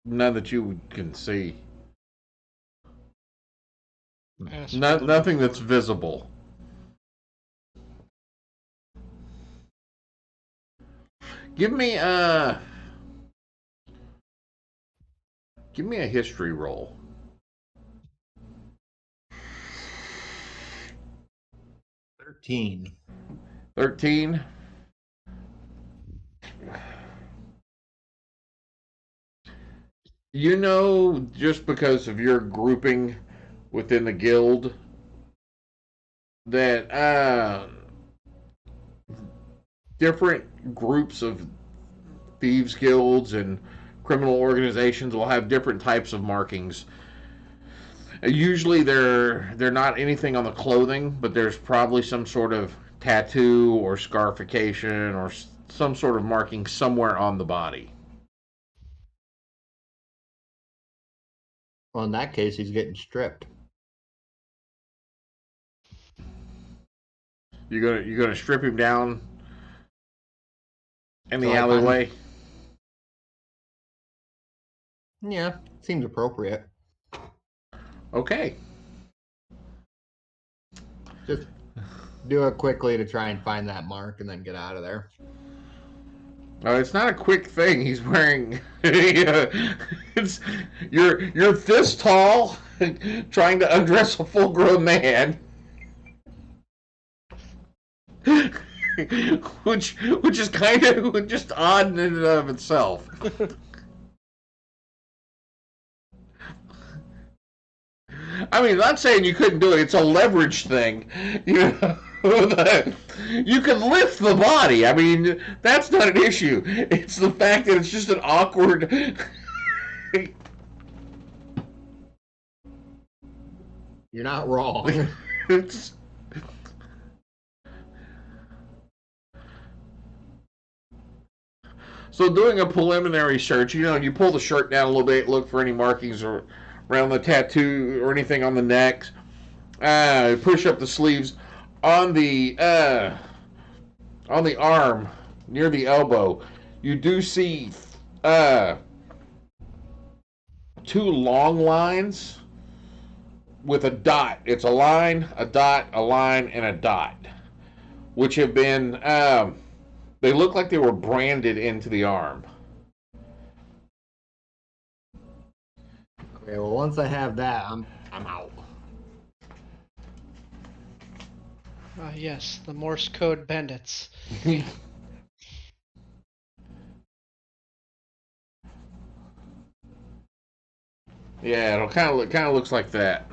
None that you can see. Ask Nothing that's visible. Give me a history roll. 13. 13. You know, just because of your grouping within the guild, that different groups of thieves guilds and criminal organizations will have different types of markings. Usually they're not anything on the clothing, but there's probably some sort of tattoo or scarification or some sort of marking somewhere on the body. Well, in that case, he's getting stripped. You're gonna strip him down in the So I find- alleyway? Yeah, seems appropriate. Okay. Just do it quickly to try and find that mark and then get out of there. It's not a quick thing. He's wearing. It's you're this tall, trying to undress a full-grown man, which is kind of just odd in and of itself. I mean, not saying you couldn't do it. It's a leverage thing, you know. You can lift the body. I mean, that's not an issue. It's the fact that it's just an awkward. You're not wrong. It's... So doing a preliminary search, you know, you pull the shirt down a little bit, look for any markings or around the tattoo or anything on the neck. Push up the sleeves. On the arm near the elbow, you do see 2 long lines with a dot. It's a line, a dot, a line, and a dot, which have been they look like they were branded into the arm. Okay, well, once I have that, I'm out. Yes, the Morse code bandits. Yeah, it'll kind of looks like that.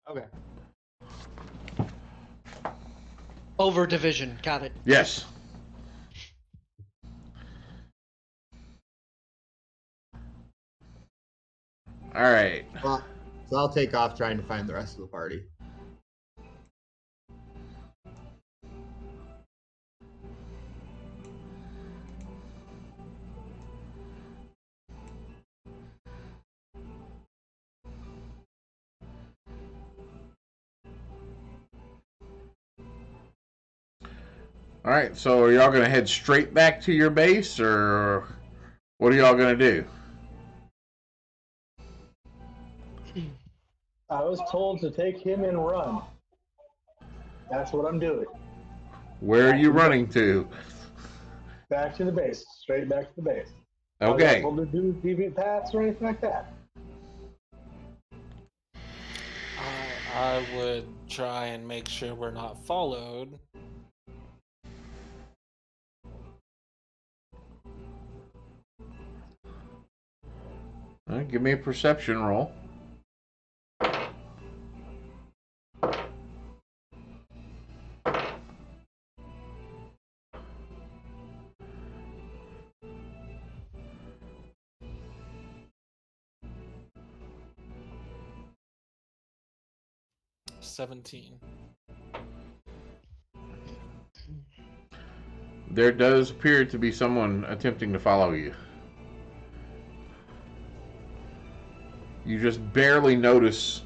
Okay. Over division. Got it. Yes. All right. Well, so I'll take off trying to find the rest of the party. All right. So are y'all gonna head straight back to your base, or what are y'all gonna do? I was told to take him and run. That's what I'm doing. Where are you running to? Back to the base. Straight back to the base. I was Okay. not told to do deviant paths or anything like that. I would try and make sure we're not followed. All right, give me a perception roll. — 17. There does appear to be someone attempting to follow you. You just barely notice.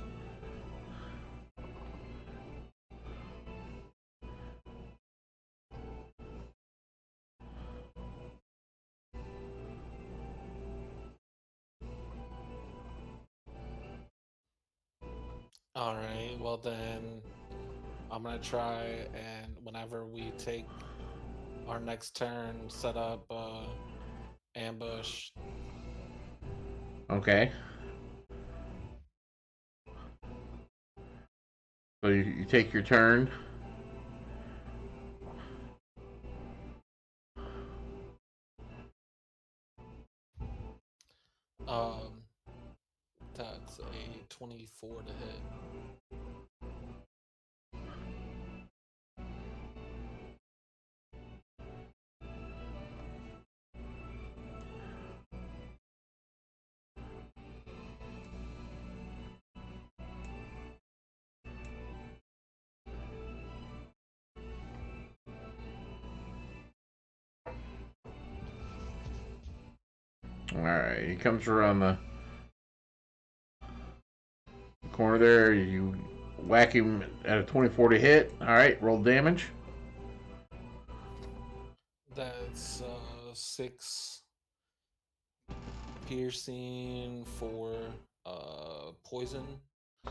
All right. Well, then I'm gonna try, and whenever we take our next turn, set up ambush. Okay. So you take your turn. That's a 24 to hit. All right. He comes around the corner there. You whack him at a 24 to hit. All right. Roll damage. That's 6 piercing for poison,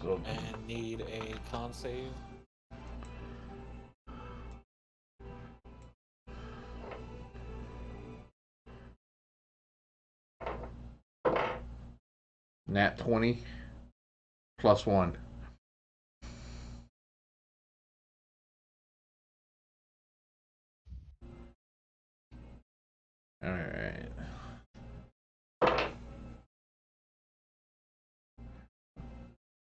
So, and need a con save. nat 20 plus 1. All right.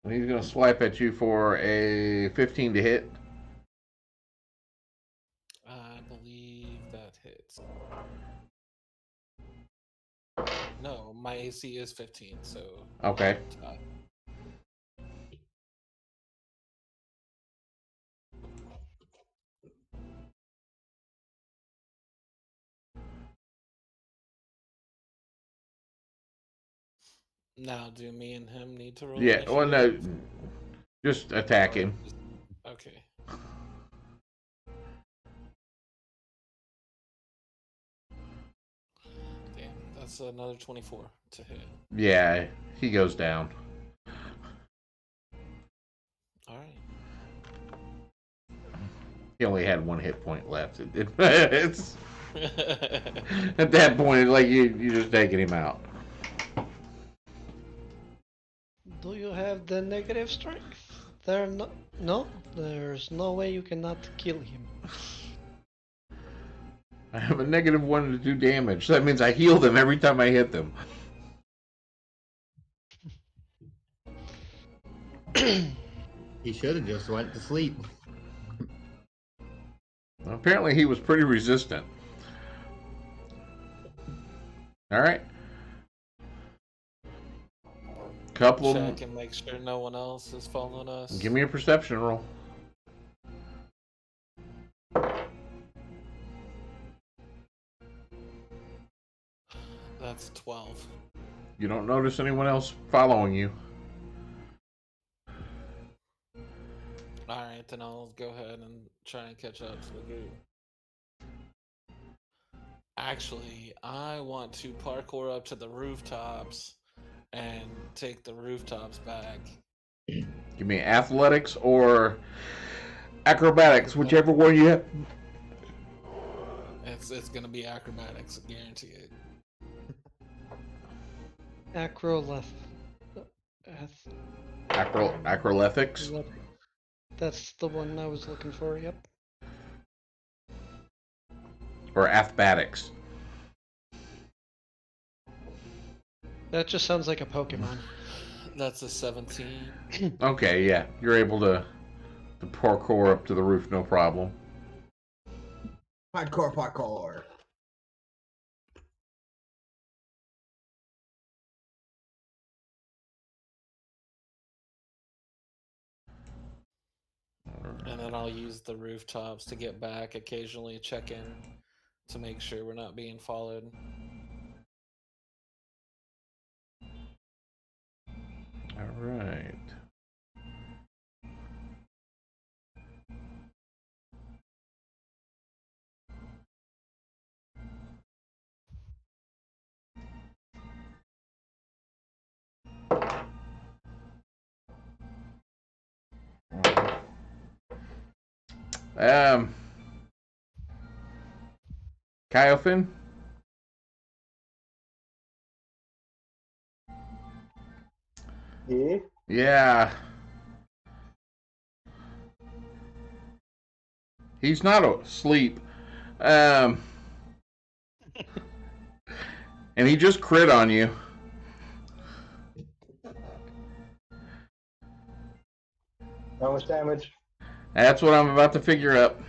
He's going to swipe at you for a 15 to hit. I believe that hits. No, my AC is 15, so Okay. Now, do me and him need to roll Yeah. Well, no. initiative? Just attack him. Okay. Damn, that's another 24 to hit. Yeah. He goes down. All right. He only had 1 hit point left. It's at that point, like you just taking him out. Do you have the negative strength? No, there's no way you cannot kill him. I have a negative 1 to do damage. So that means I heal them every time I hit them. He should have just went to sleep. Apparently he was pretty resistant. All right. Couple. Check and make sure no one else is following us. Give me a perception roll. That's 12. You don't notice anyone else following you. Alright, then I'll go ahead and try and catch up to the group. Actually, I want to parkour up to the rooftops and take the rooftops back. Give me athletics or acrobatics, whichever one you have. It's gonna be acrobatics, I guarantee it. Acrolethics. That's the one I was looking for, yep. Or athbatics. That just sounds like a Pokemon. That's a 17. Okay, yeah. You're able to parkour up to the roof, no problem. Parkour. And then I'll use the rooftops to get back, occasionally check in to make sure we're not being followed. All right. Kyofin? Yeah. Yeah. He's not asleep. And he just crit on you. How much damage? That's what I'm about to figure out.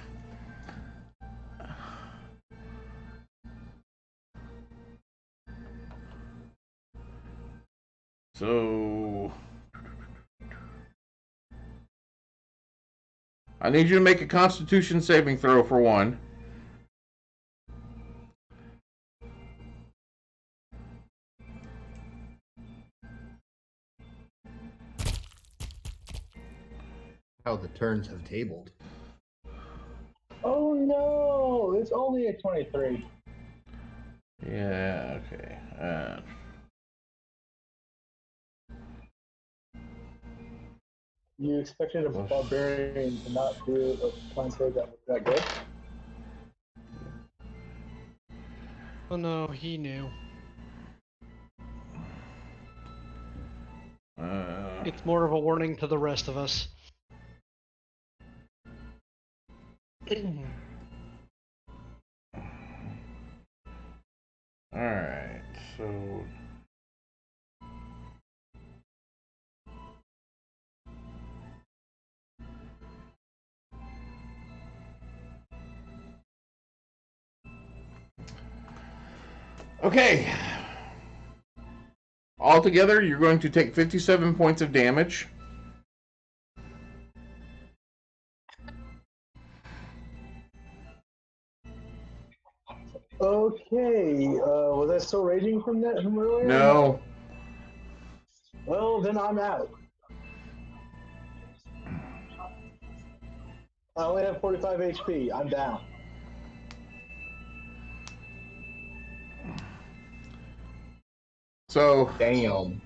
So I need you to make a Constitution saving throw for one. How the turns have tabled. Oh no! It's only a 23. Yeah, okay. You expected a barbarian to not do a plan save that was that good? Oh no, he knew. It's more of a warning to the rest of us. Alright, so okay. Altogether, you're going to take 57 points of damage. Okay, was I still raging from earlier? No. Well, then I'm out. I only have 45 HP. I'm down. So, Damn.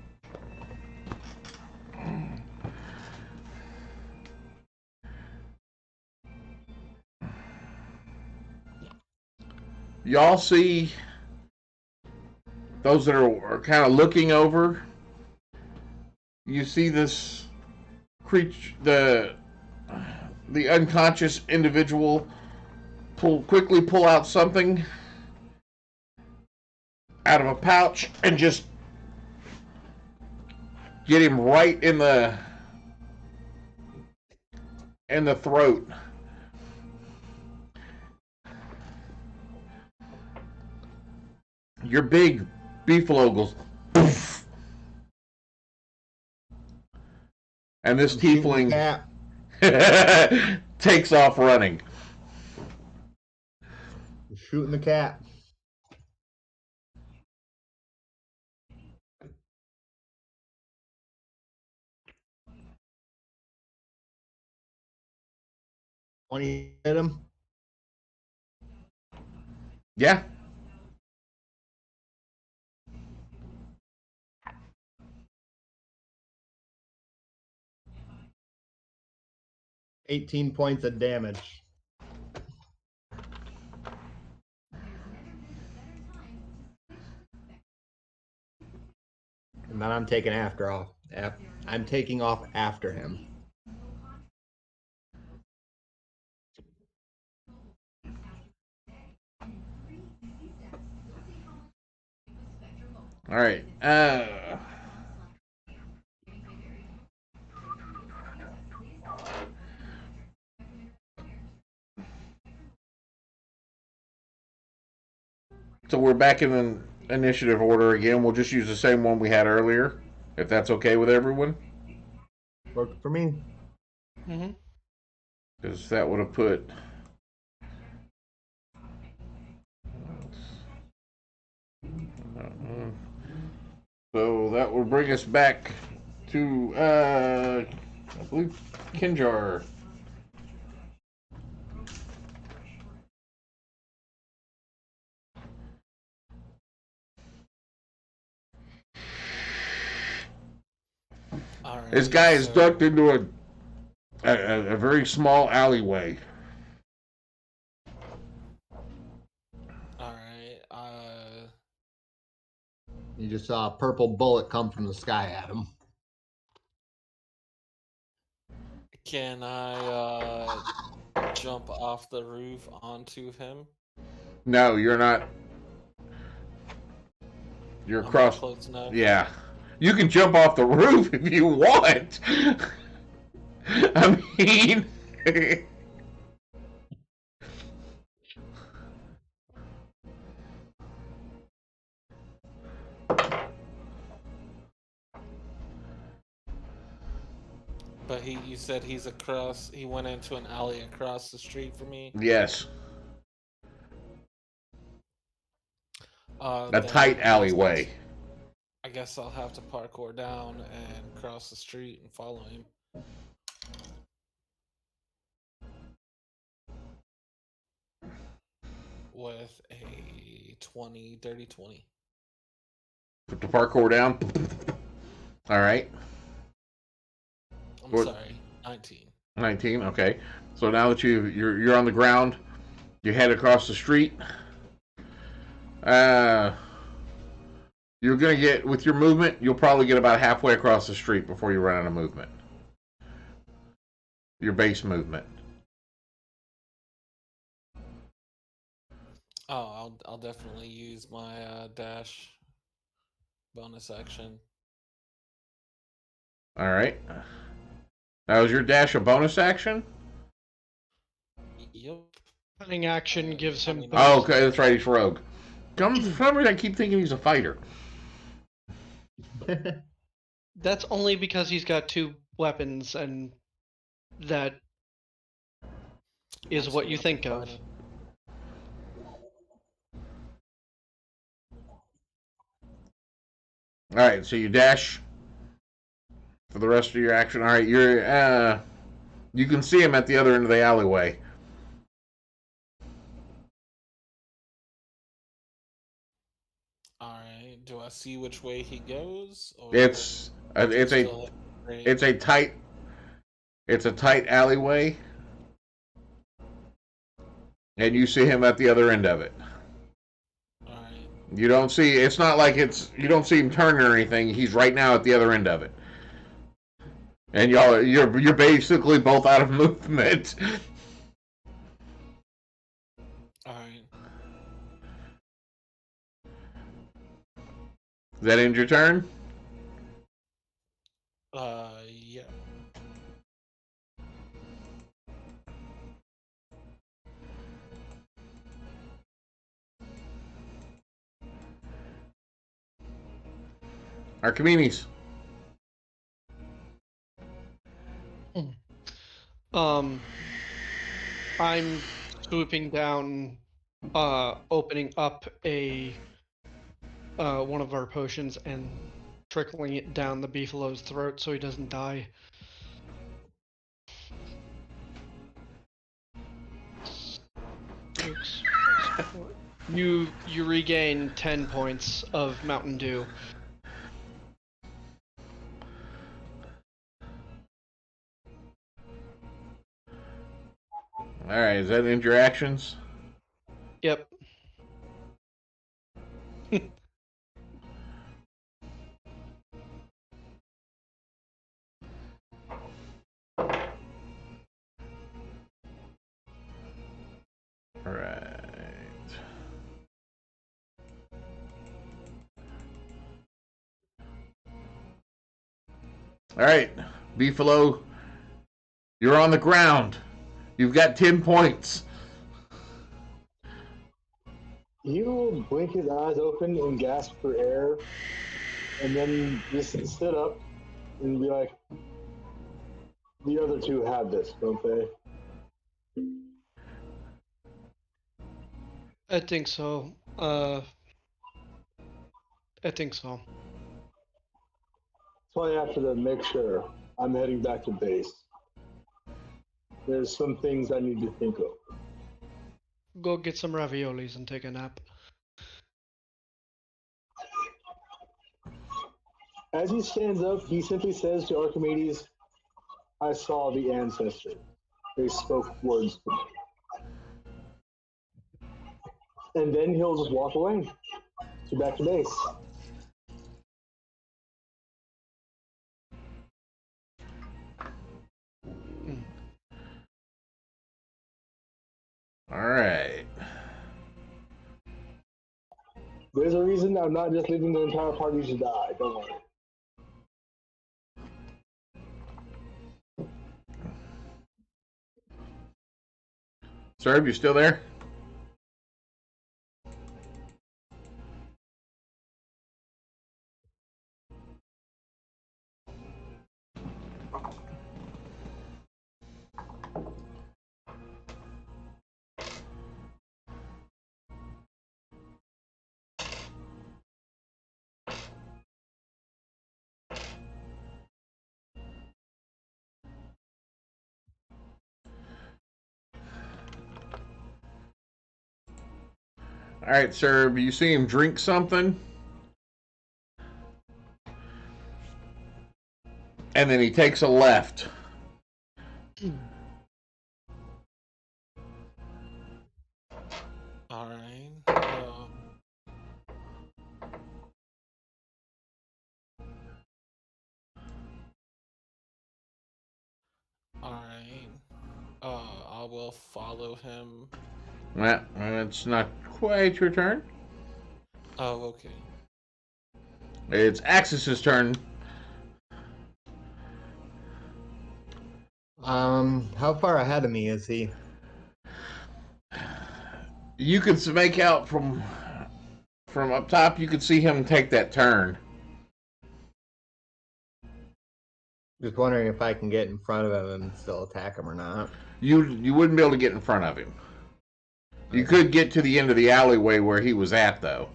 y'all see those that are kind of looking over. You see this creature, the unconscious individual, quickly pull out something out of a pouch and just get him right in the throat. your big beefalo goes poof, and this I'm shooting the tiefling cat. takes off running. I'm shooting the cat. Hit him. Yeah. $18 points of damage. And then I'm taking after off. I'm taking off after him. All right. So we're back in the initiative order again. We'll just use the same one we had earlier, if that's okay with everyone. Worked for me. Mm-hmm. Because that would have put. So that will bring us back to, I believe, Kinjar. All right. This guy is so- ducked into a very small alleyway. All right. You just saw a purple bullet come from the sky at him. Can I jump off the roof onto him? No, you're not. You're I'm not across. close enough. Yeah. You can jump off the roof if you want. I mean. But you said he's across. He went into an alley across the street from me. Yes. A Then tight alleyway. I guess I'll have to parkour down and cross the street and follow him. With a 20, dirty 20. Put the parkour down. All right. I'm What- sorry, 19. 19. Okay. So now that you're on the ground, you head across the street. You're gonna get with your movement. You'll probably get about halfway across the street before you run out of movement. Your base movement. Oh, I'll definitely use my dash bonus action. All right. Now is your dash a bonus action? Yep. Cunning action gives him. Oh, Oh, bonus- okay. That's right. He's rogue. For some reason, I keep thinking he's a fighter. That's only because he's got 2 weapons, and that is That's what you I'm think of. fighting. All right. So you dash for the rest of your action. All right. You can see him at the other end of the alleyway. All right. Do I see which way he goes? Or It's still great? it's a tight alleyway, and you see him at the other end of it. All right. You don't see. It's not like you don't see him turning or anything. He's right now at the other end of it, and you're basically both out of movement. All right. Does that end your turn? Yeah. Archimedes. I'm swooping down, opening up a one of our potions and trickling it down the beefalo's throat so he doesn't die. Oops. You regain 10 points of Mountain Dew. All right, is that interactions? Yep. All right. All right, Beefalo, you're on the ground. You've got 10 points. He will blink his eyes open and gasp for air, and then just sit up and be like, "The other two have this, don't they?" I think so. I think so. So I have to make sure I'm heading back to base. There's some things I need to think of. Go get some raviolis and take a nap. As he stands up, he simply says to Archimedes, "I saw the ancestor. They spoke words to me." And then he'll just walk away. So back to base. All right. There's a reason I'm not just leaving the entire party to die. Don't worry. Serb, you still there? All right, Serb, you see him drink something? And then he takes a left. All right. All right. I will follow him. Well, it's not quite your turn. Oh, okay. It's Axis's turn. How far ahead of me is he? You could make out from up top. You could see him take that turn. Just wondering if I can get in front of him and still attack him or not. You wouldn't be able to get in front of him. You could get to the end of the alleyway where he was at, though,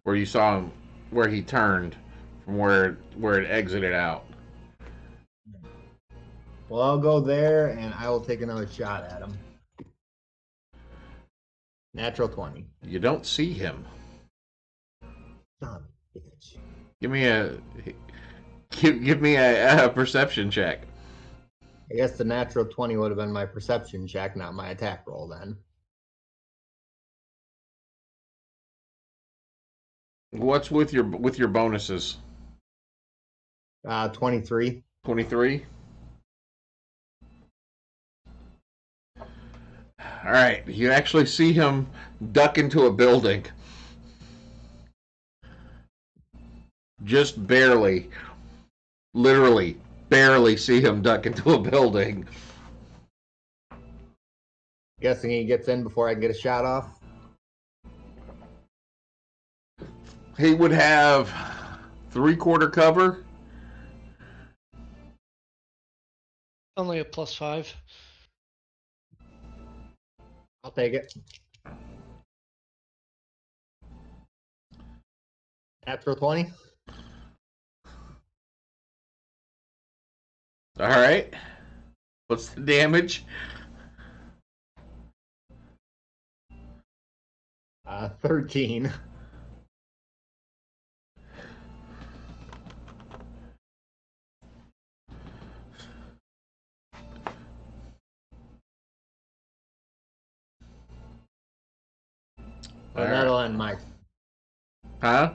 where you saw him, where he turned from where it exited out. Well, I'll go there and I will take another shot at him. Natural 20. You don't see him. Son of a bitch. Give me a perception check. I guess the natural 20 would have been my perception check, not my attack roll then. What's with your bonuses? 23. 23. All right, you actually see him duck into a building. Just barely. Literally, barely see him duck into a building. Guessing he gets in before I can get a shot off? He would have 3/4 cover. Only a +5. I'll take it. Natural 20. All right. What's the damage? 13. All Well, that'll end my. Huh?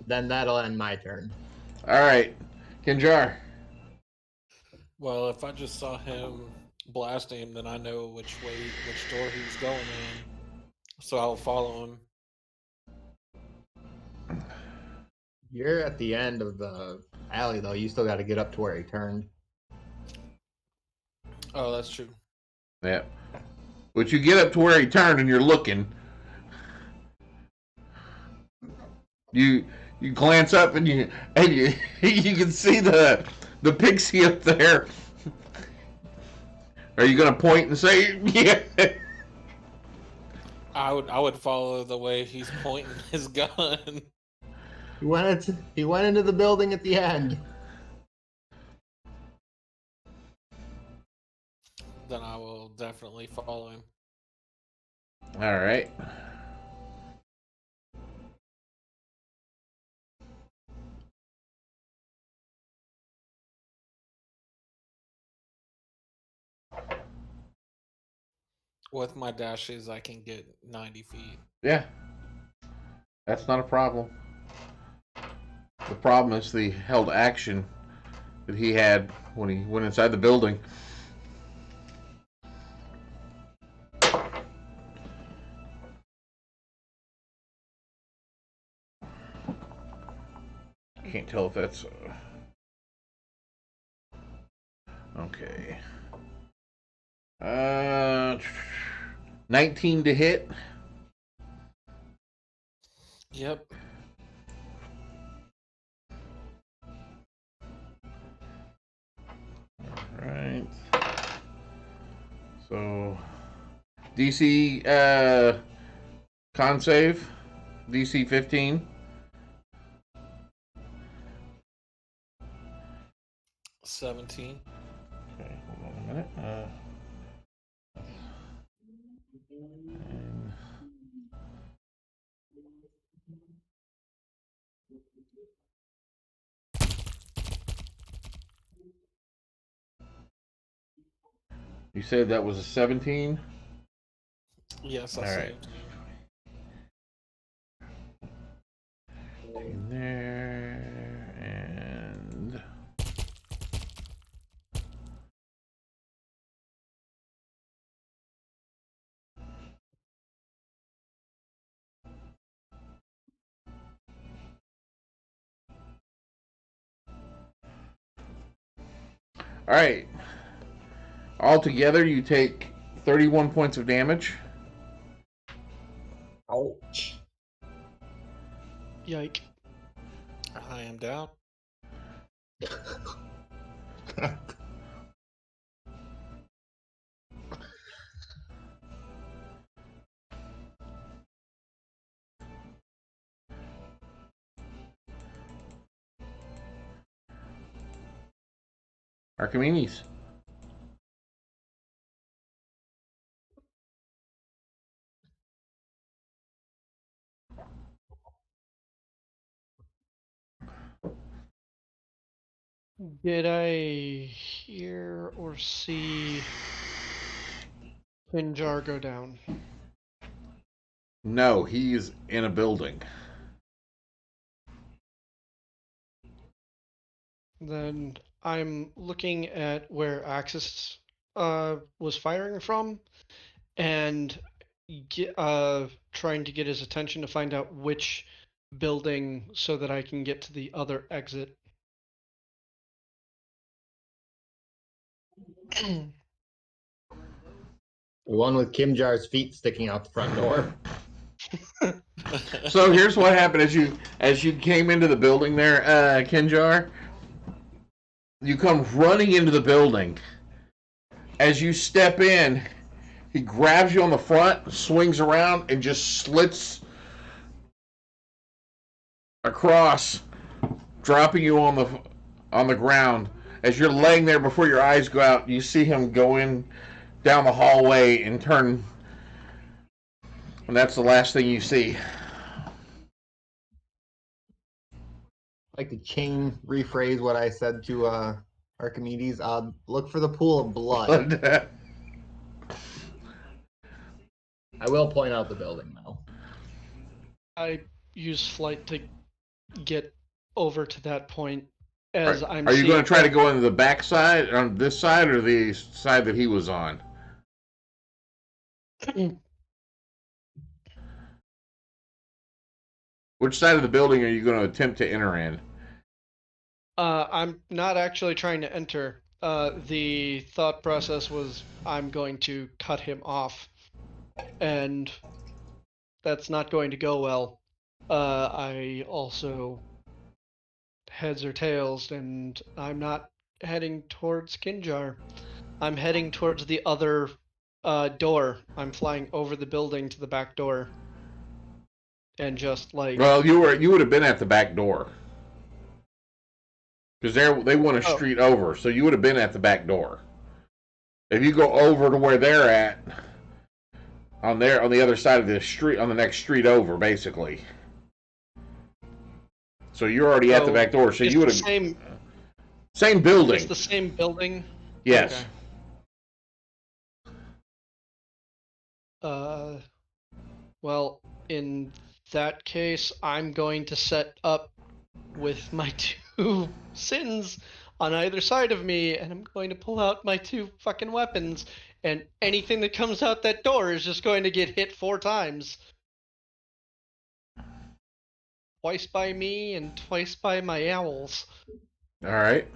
Then that'll end my turn. All right. Kinjar. Well, if I just saw him blast him, then I know which door he's going in. So I'll follow him. You're at the end of the alley, though. You still got to get up to where he turned. Oh, that's true. Yeah. But you get up to where he turned and you're looking. You glance up and you you can see the pixie up there. Are you gonna point and say yeah? I would follow the way he's pointing his gun. He went into the building at the end. Then I will definitely follow him. All right. With my dashes, I can get 90 feet. Yeah. That's not a problem. The problem is the held action that he had when he went inside the building. Can't tell if that's okay. 19 to hit. Yep. Right. So DC con save DC 15. 17. Okay, hold on a minute. And you said that was a 17? Yes, I All right. saved. In there and all right. Altogether, you take 31 points of damage. Ouch. Yike. I am down. Archimedes. Did I hear or see Pinjar go down? No, he's in a building. Then I'm looking at where Axis was firing from, and trying to get his attention to find out which building so that I can get to the other exit. The one with Kim Jar's feet sticking out the front door. So here's what happened as you came into the building there, Kinjar. You come running into the building. As you step in, he grabs you on the front, swings around, and just slits across, dropping you on the ground. As you're laying there before your eyes go out, you see him go in down the hallway and turn, and that's the last thing you see. Like to rephrase what I said to Archimedes. Look for the pool of blood. I will point out the building though. I use flight to get over to that point as I'm. Are you going to try to go into the back side, on this side, or the side that he was on? Which side of the building are you going to attempt to enter in? I'm not actually trying to enter. The thought process was I'm going to cut him off, and that's not going to go well. I also heads or tails, and I'm not heading towards Kinjar. I'm heading towards the other door. I'm flying over the building to the back door, and just like. Well, you would have been at the back door. Because they went a street over, so you would have been at the back door. If you go over to where they're at, on the other side of the street, on the next street over, basically. So you're already at the back door, so you would have same building. It's the same building. Yes. Okay. Well, in that case, I'm going to set up with my two sins on either side of me, and I'm going to pull out my two fucking weapons, and anything that comes out that door is just going to get hit 4 times. Twice by me and twice by my owls. Alright.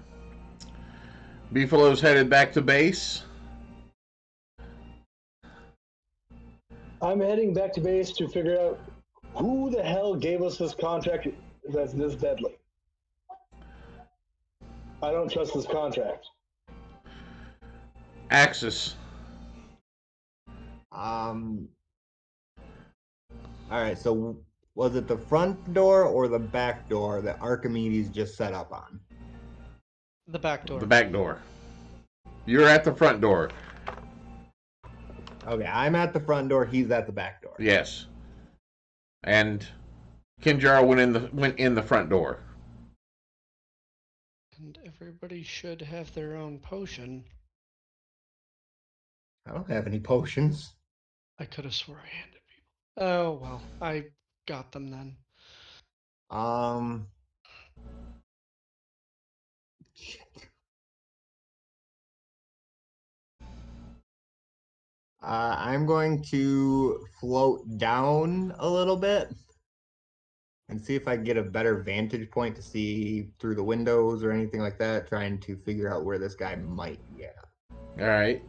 Beefalo's headed back to base. I'm heading back to base to figure out who the hell gave us this contract that's this deadly. I don't trust this contract. Axis. All right, so was it the front door or the back door that Archimedes just set up on? The back door. The back door. You're at the front door. Okay, I'm at the front door, he's at the back door. Yes. And Kinjaro went in the front door. And everybody should have their own potion. I don't have any potions. I could have swore I handed people. Oh, well, I got them then. Shit. I'm going to float down a little bit and see if I can get a better vantage point to see through the windows or anything like that, trying to figure out where this guy might be at. All right.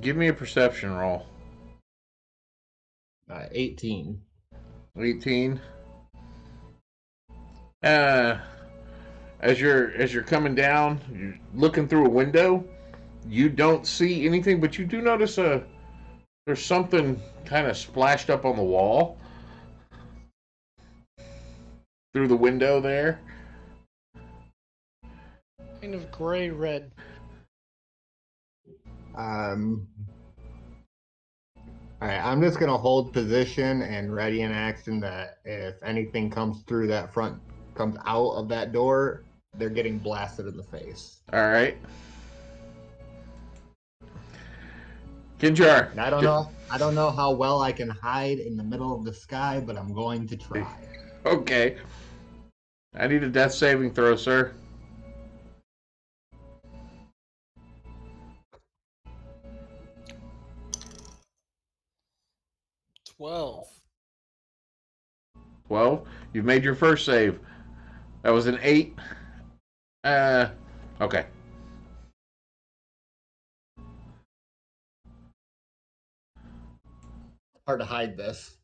Give me a perception roll. 18. 18. As you're coming down, you're looking through a window. You don't see anything, but you do notice there's something kind of splashed up on the wall through the window there. Kind of gray-red. Alright, I'm just gonna hold position and ready in action that if anything comes out of that door, they're getting blasted in the face. Alright. Kinjar. And I don't know how well I can hide in the middle of the sky, but I'm going to try. Okay. I need a death saving throw, sir. $12. 12. You've made your first save. That was an 8. Okay. hard to hide this.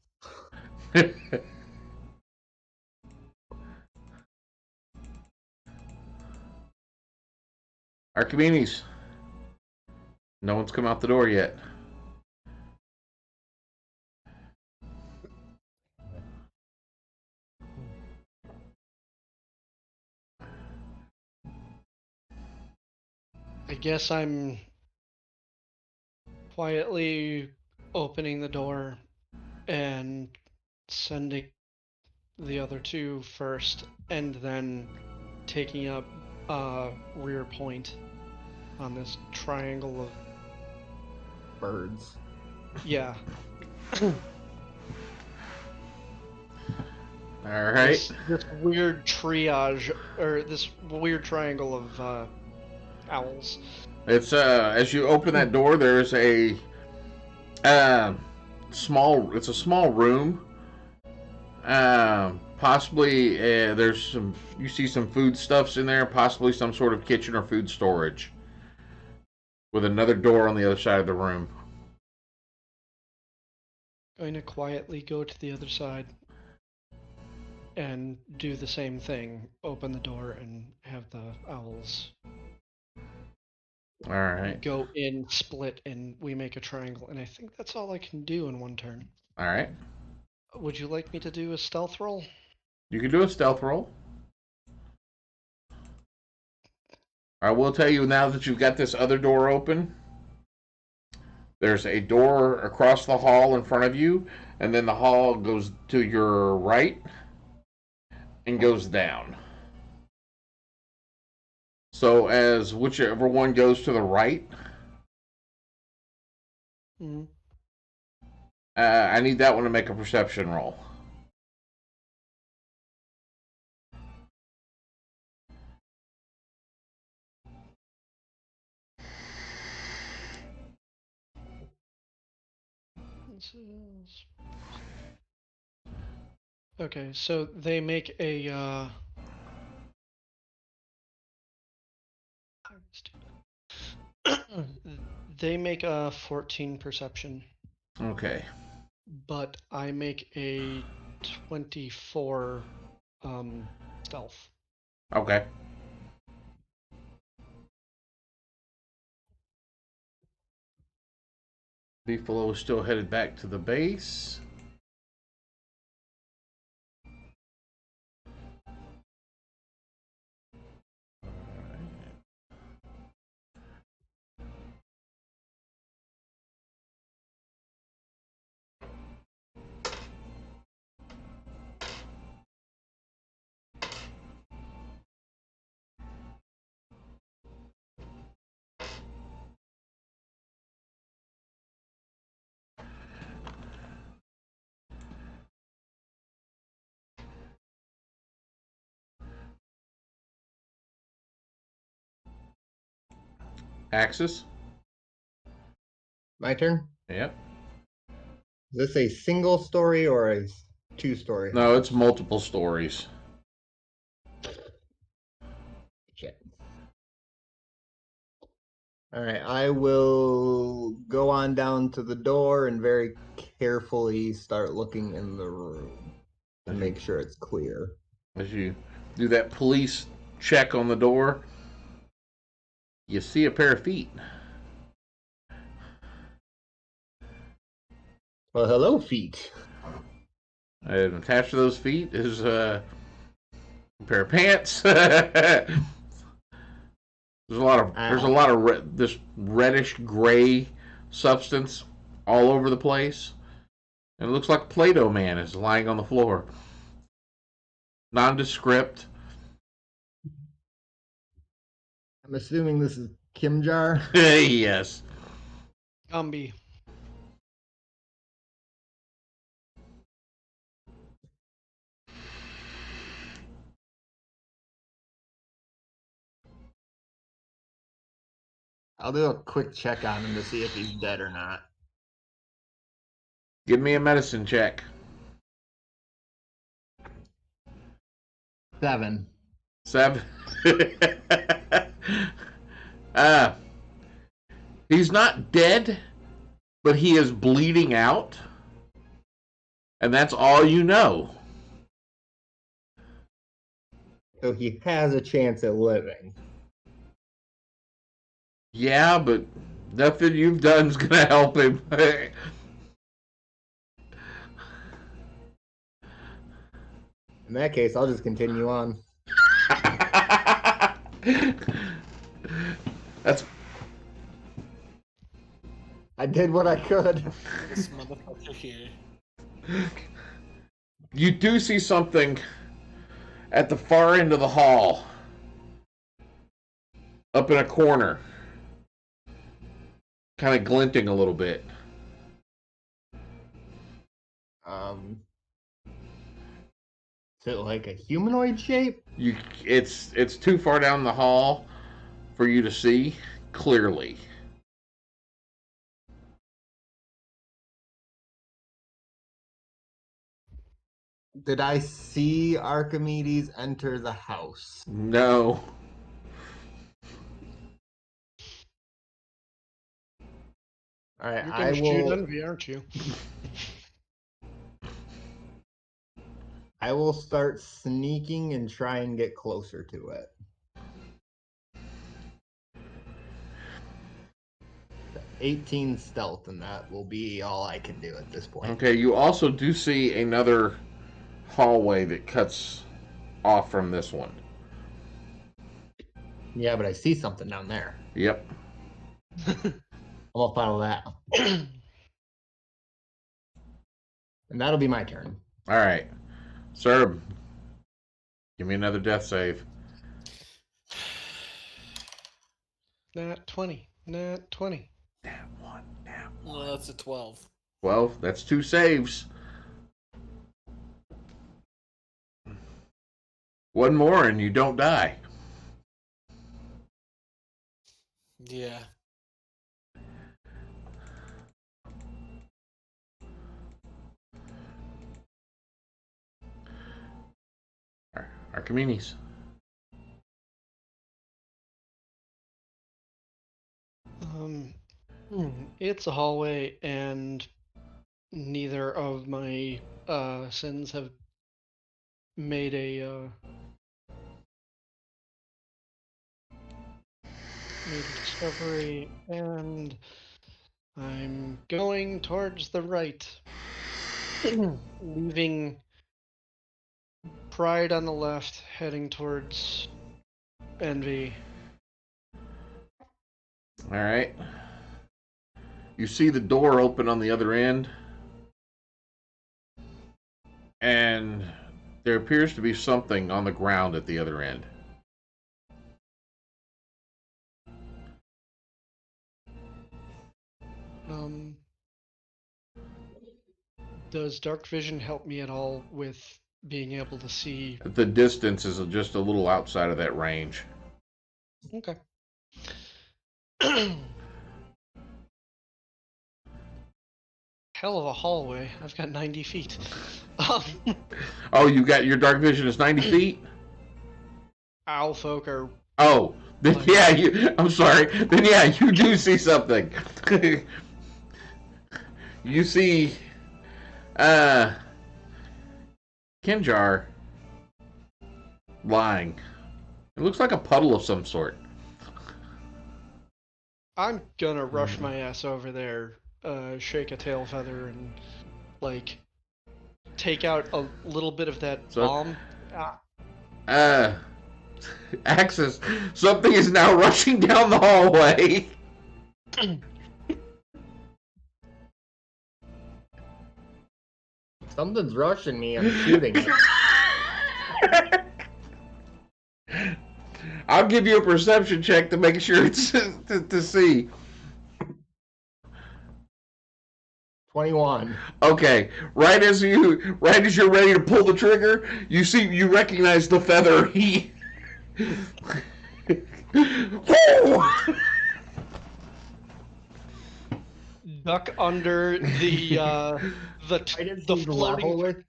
Archimedes. No one's come out the door yet. I guess I'm quietly opening the door and sending the other two first, and then taking up rear point on this triangle of Birds. yeah. All right. This weird triage, or this weird triangle of owls. It's as you open that door, there's a small. It's a small room. Possibly there's some. You see some foodstuffs in there. Possibly some sort of kitchen or food storage. With another door on the other side of the room. Going to quietly go to the other side and do the same thing. Open the door and have the owls All right. go in, split, and we make a triangle. And I think that's all I can do in one turn. All right. Would you like me to do a stealth roll? You can do a stealth roll. I will tell you now that you've got this other door open. There's a door across the hall in front of you, and then the hall goes to your right and goes down. So as whichever one goes to the right, Mm-hmm. I need that one to make a perception roll. Okay, so they make a they make a 14 perception, Okay. but I make a 24 stealth. Okay. Beefalo is still headed back to the base. Axis? My turn? Yep. Is this a single story or a two-story? No, it's multiple stories. Shit. All right, I will go on down to the door and very carefully start looking in the room to make sure it's clear. As you do that police check on the door, you see a pair of feet. Well, hello, feet. And attached to those feet is a pair of pants. There's a lot of this reddish gray substance all over the place, and it looks like Play-Doh Man is lying on the floor. Nondescript. I'm assuming this is Kimjar. Yes. Gumby. I'll do a quick check on him to see if he's dead or not. Give me a medicine check. 7. 7. He's not dead, but he is bleeding out. And that's all you know. So he has a chance at living. Yeah, but nothing you've done is gonna help him. In that case, I'll just continue on. That's I did what I could. This motherfucker here. you do see something at the far end of the hall, up in a corner, kind of glinting a little bit. Is it like a humanoid shape? It's too far down the hall for you to see clearly. Did I see Archimedes enter the house? No. All right, You're I gonna shoot will. Envy, aren't you? I will start sneaking and try and get closer to it. 18 stealth, and that will be all I can do at this point. Okay, you also do see another hallway that cuts off from this one. Yeah, but I see something down there. Yep. I'm gonna follow that. And that'll be my turn. All right. Serb, give me another death save. Nat 20. Nat 20. Nat 1, nat 1. Well, that's a 12. 12, that's 2 saves. One more and you don't die. Yeah. Archimedes. It's a hallway, and neither of my sins have made a discovery, and I'm going towards the right, leaving Pride on the left, heading towards Envy. All right. You see the door open on the other end, and there appears to be something on the ground at the other end. Does dark vision help me at all with being able to see? The distance is just a little outside of that range. Okay. Hell of a hallway. I've got 90 feet. Oh, you got your dark vision is 90 feet? Owl folk are. Oh, then yeah, I'm sorry. Then yeah, you do see something. You see Kinjar lying. It looks like a puddle of some sort. I'm gonna rush my ass over there, shake a tail feather, and like take out a little bit of that bomb. Axis, something is now rushing down the hallway. Something's rushing me. I'm shooting it. I'll give you a perception check to make sure it's to see. 21. Okay, right as you're ready to pull the trigger, you recognize the feather. He Duck under the floating.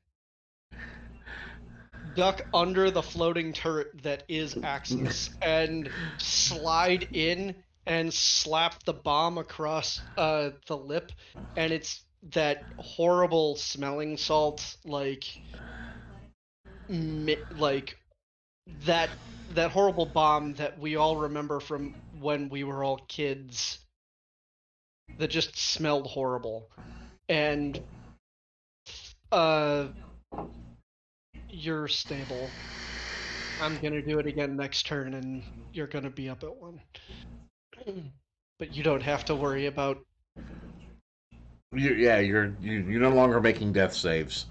Duck under the floating turret that is Axis and slide in and slap the bomb across the lip, and it's that horrible smelling salt, like that horrible bomb that we all remember from when we were all kids, that just smelled horrible. And you're stable. I'm gonna do it again next turn, and you're gonna be up at 1. But you don't have to worry about. You're no longer making death saves.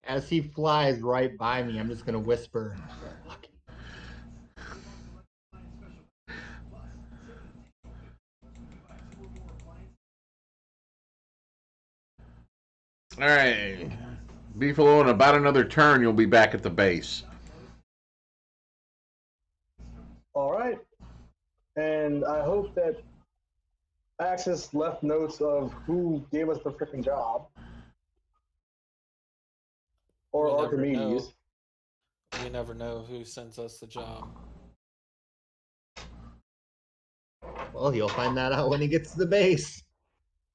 As he flies right by me, I'm just gonna whisper. All right, Beefalo, in about another turn, you'll be back at the base. All right. And I hope that Axis left notes of who gave us the freaking job. Or We never Archimedes. We never know who sends us the job. Well, he'll find that out when he gets to the base.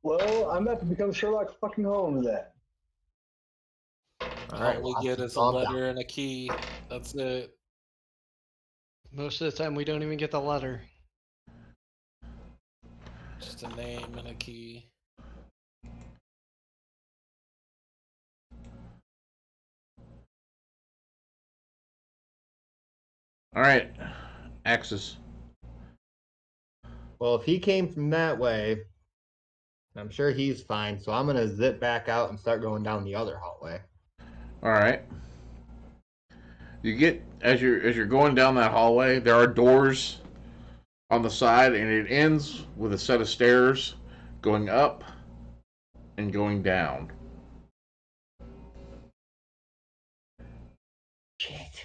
Well, I'm about to become Sherlock fucking Holmes then. All we get is a letter and a key. That's it. Most of the time, we don't even get the letter. Just a name and a key. All right, Axis. Well, if he came from that way, I'm sure he's fine. So I'm gonna zip back out and start going down the other hallway. All right. You get as you're going down that hallway, there are doors on the side, and it ends with a set of stairs going up and going down. Shit.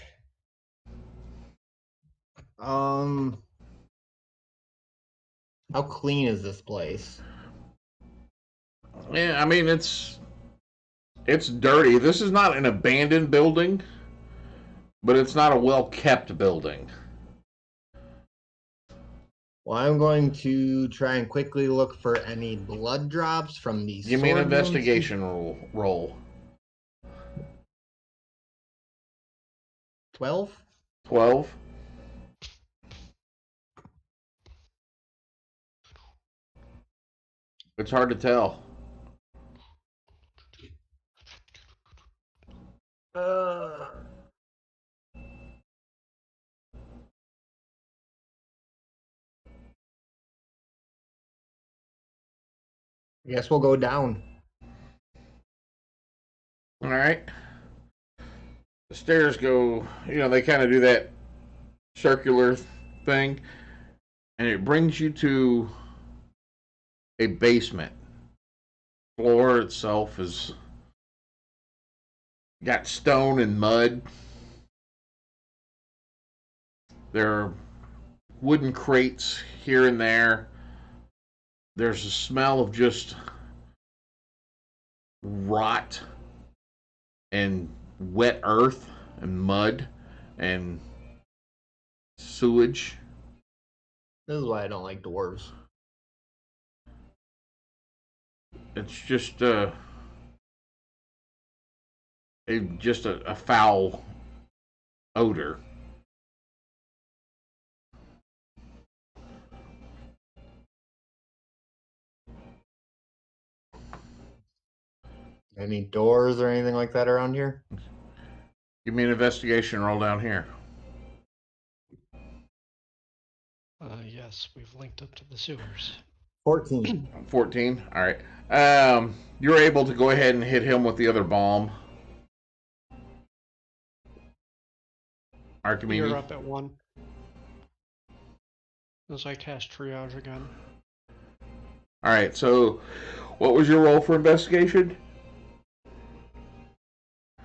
How clean is this place? Yeah, I mean it's dirty. This is not an abandoned building, but it's not a well-kept building. Well, I'm going to try and quickly look for any blood drops from these. Give me an sword wounds. investigation roll. 12? 12. It's hard to tell. I guess we'll go down. All right. The stairs go, they kind of do that circular thing, and it brings you to a basement. Floor itself is got stone and mud. There are wooden crates here and there. There's a smell of just rot and wet earth and mud and sewage. This is why I don't like dwarves. It's just a foul odor. Any doors or anything like that around here? Give me an investigation roll down here. Yes, we've linked up to the sewers. 14. 14. All right. You're able to go ahead and hit him with the other bomb. Archimedes. You're up at 1. As I cast triage again. All right. So, what was your roll for investigation?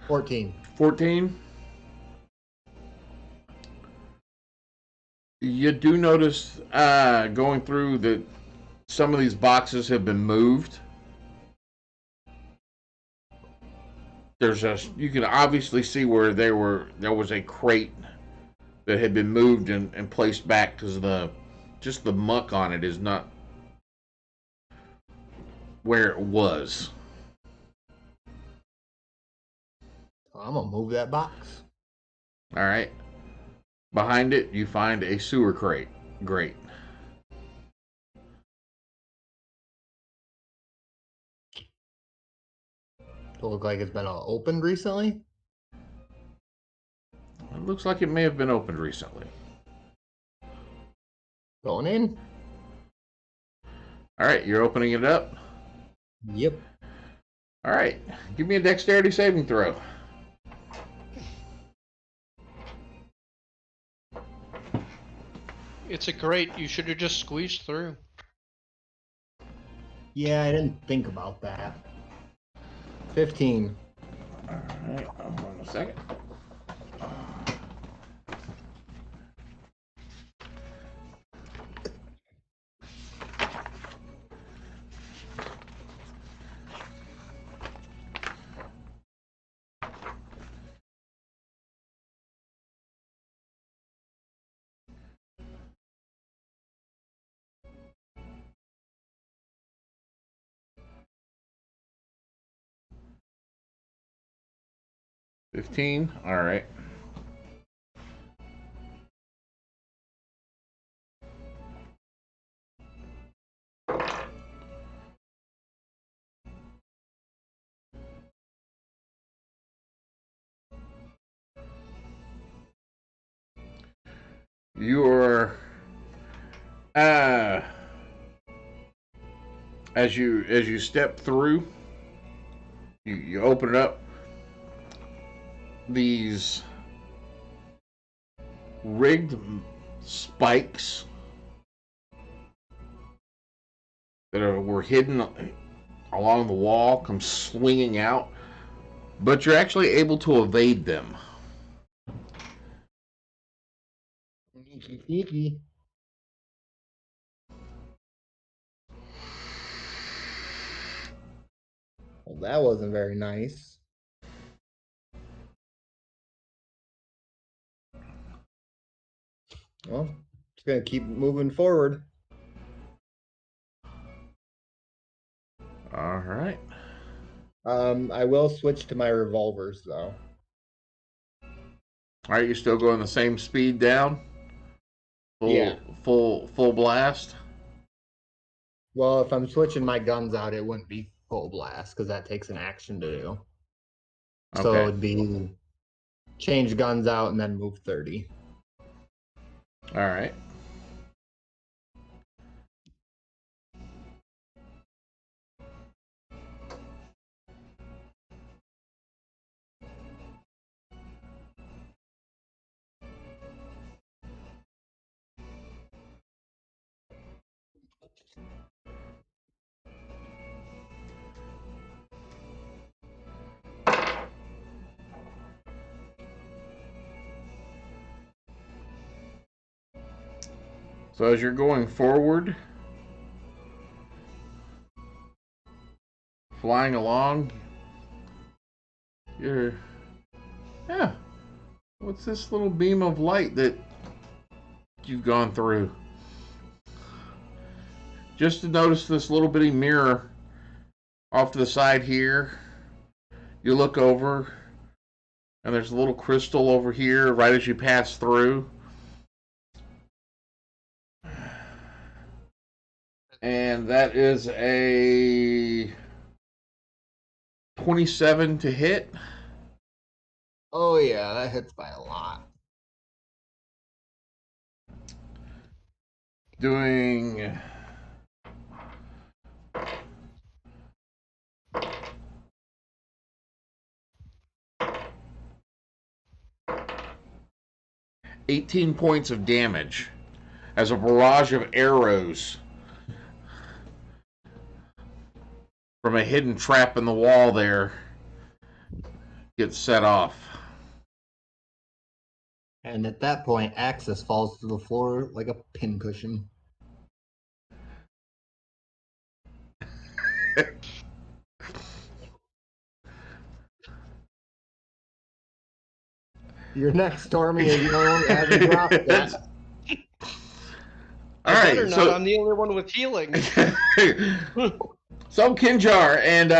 14. 14. You do notice going through that some of these boxes have been moved. You can obviously see where there was a crate that had been moved and placed back because the muck on it is not where it was. I'm gonna move that box. All right. Behind it, you find a sewer crate. Great. Does it look like it's been opened recently? It looks like it may have been opened recently. Going in? All right, you're opening it up. Yep. All right, give me a dexterity saving throw. It's a grate. You should have just squeezed through. Yeah, I didn't think about that. 15. All right, hold on a second. $15. All right. You're as you step through, you open it up. These rigged spikes that were hidden along the wall come swinging out, but you're actually able to evade them. Sneaky. Well, that wasn't very nice. Well, just gonna keep moving forward. All right. I will switch to my revolvers though. All right, you still going the same speed down? Yeah. Full blast. Well, if I'm switching my guns out, it wouldn't be full blast because that takes an action to do. So Okay. it would be change guns out and then move 30. All right. So as you're going forward, flying along, what's this little beam of light that you've gone through? Just to notice this little bitty mirror off to the side here. You look over, and there's a little crystal over here right as you pass through. And that is a 27 to hit. Oh yeah, that hits by a lot. Doing 18 points of damage as a barrage of arrows from a hidden trap in the wall there gets set off. And at that point, Axis falls to the floor like a pincushion. You're next, Stormy, and you don't have to drop that. All right, Better not. so I'm the only one with healing. So Kinjar, and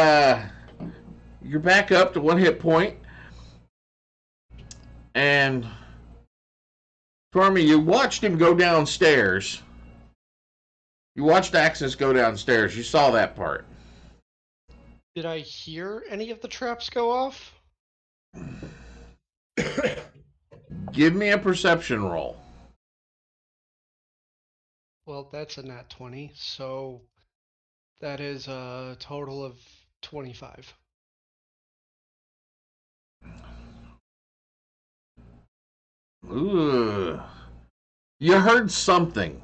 you're back up to 1 hit point. And Stormy, you watched him go downstairs. You watched Axis go downstairs. You saw that part. Did I hear any of the traps go off? Give me a perception roll. Well, that's a nat 20, so that is a total of 25. Ooh. You heard something.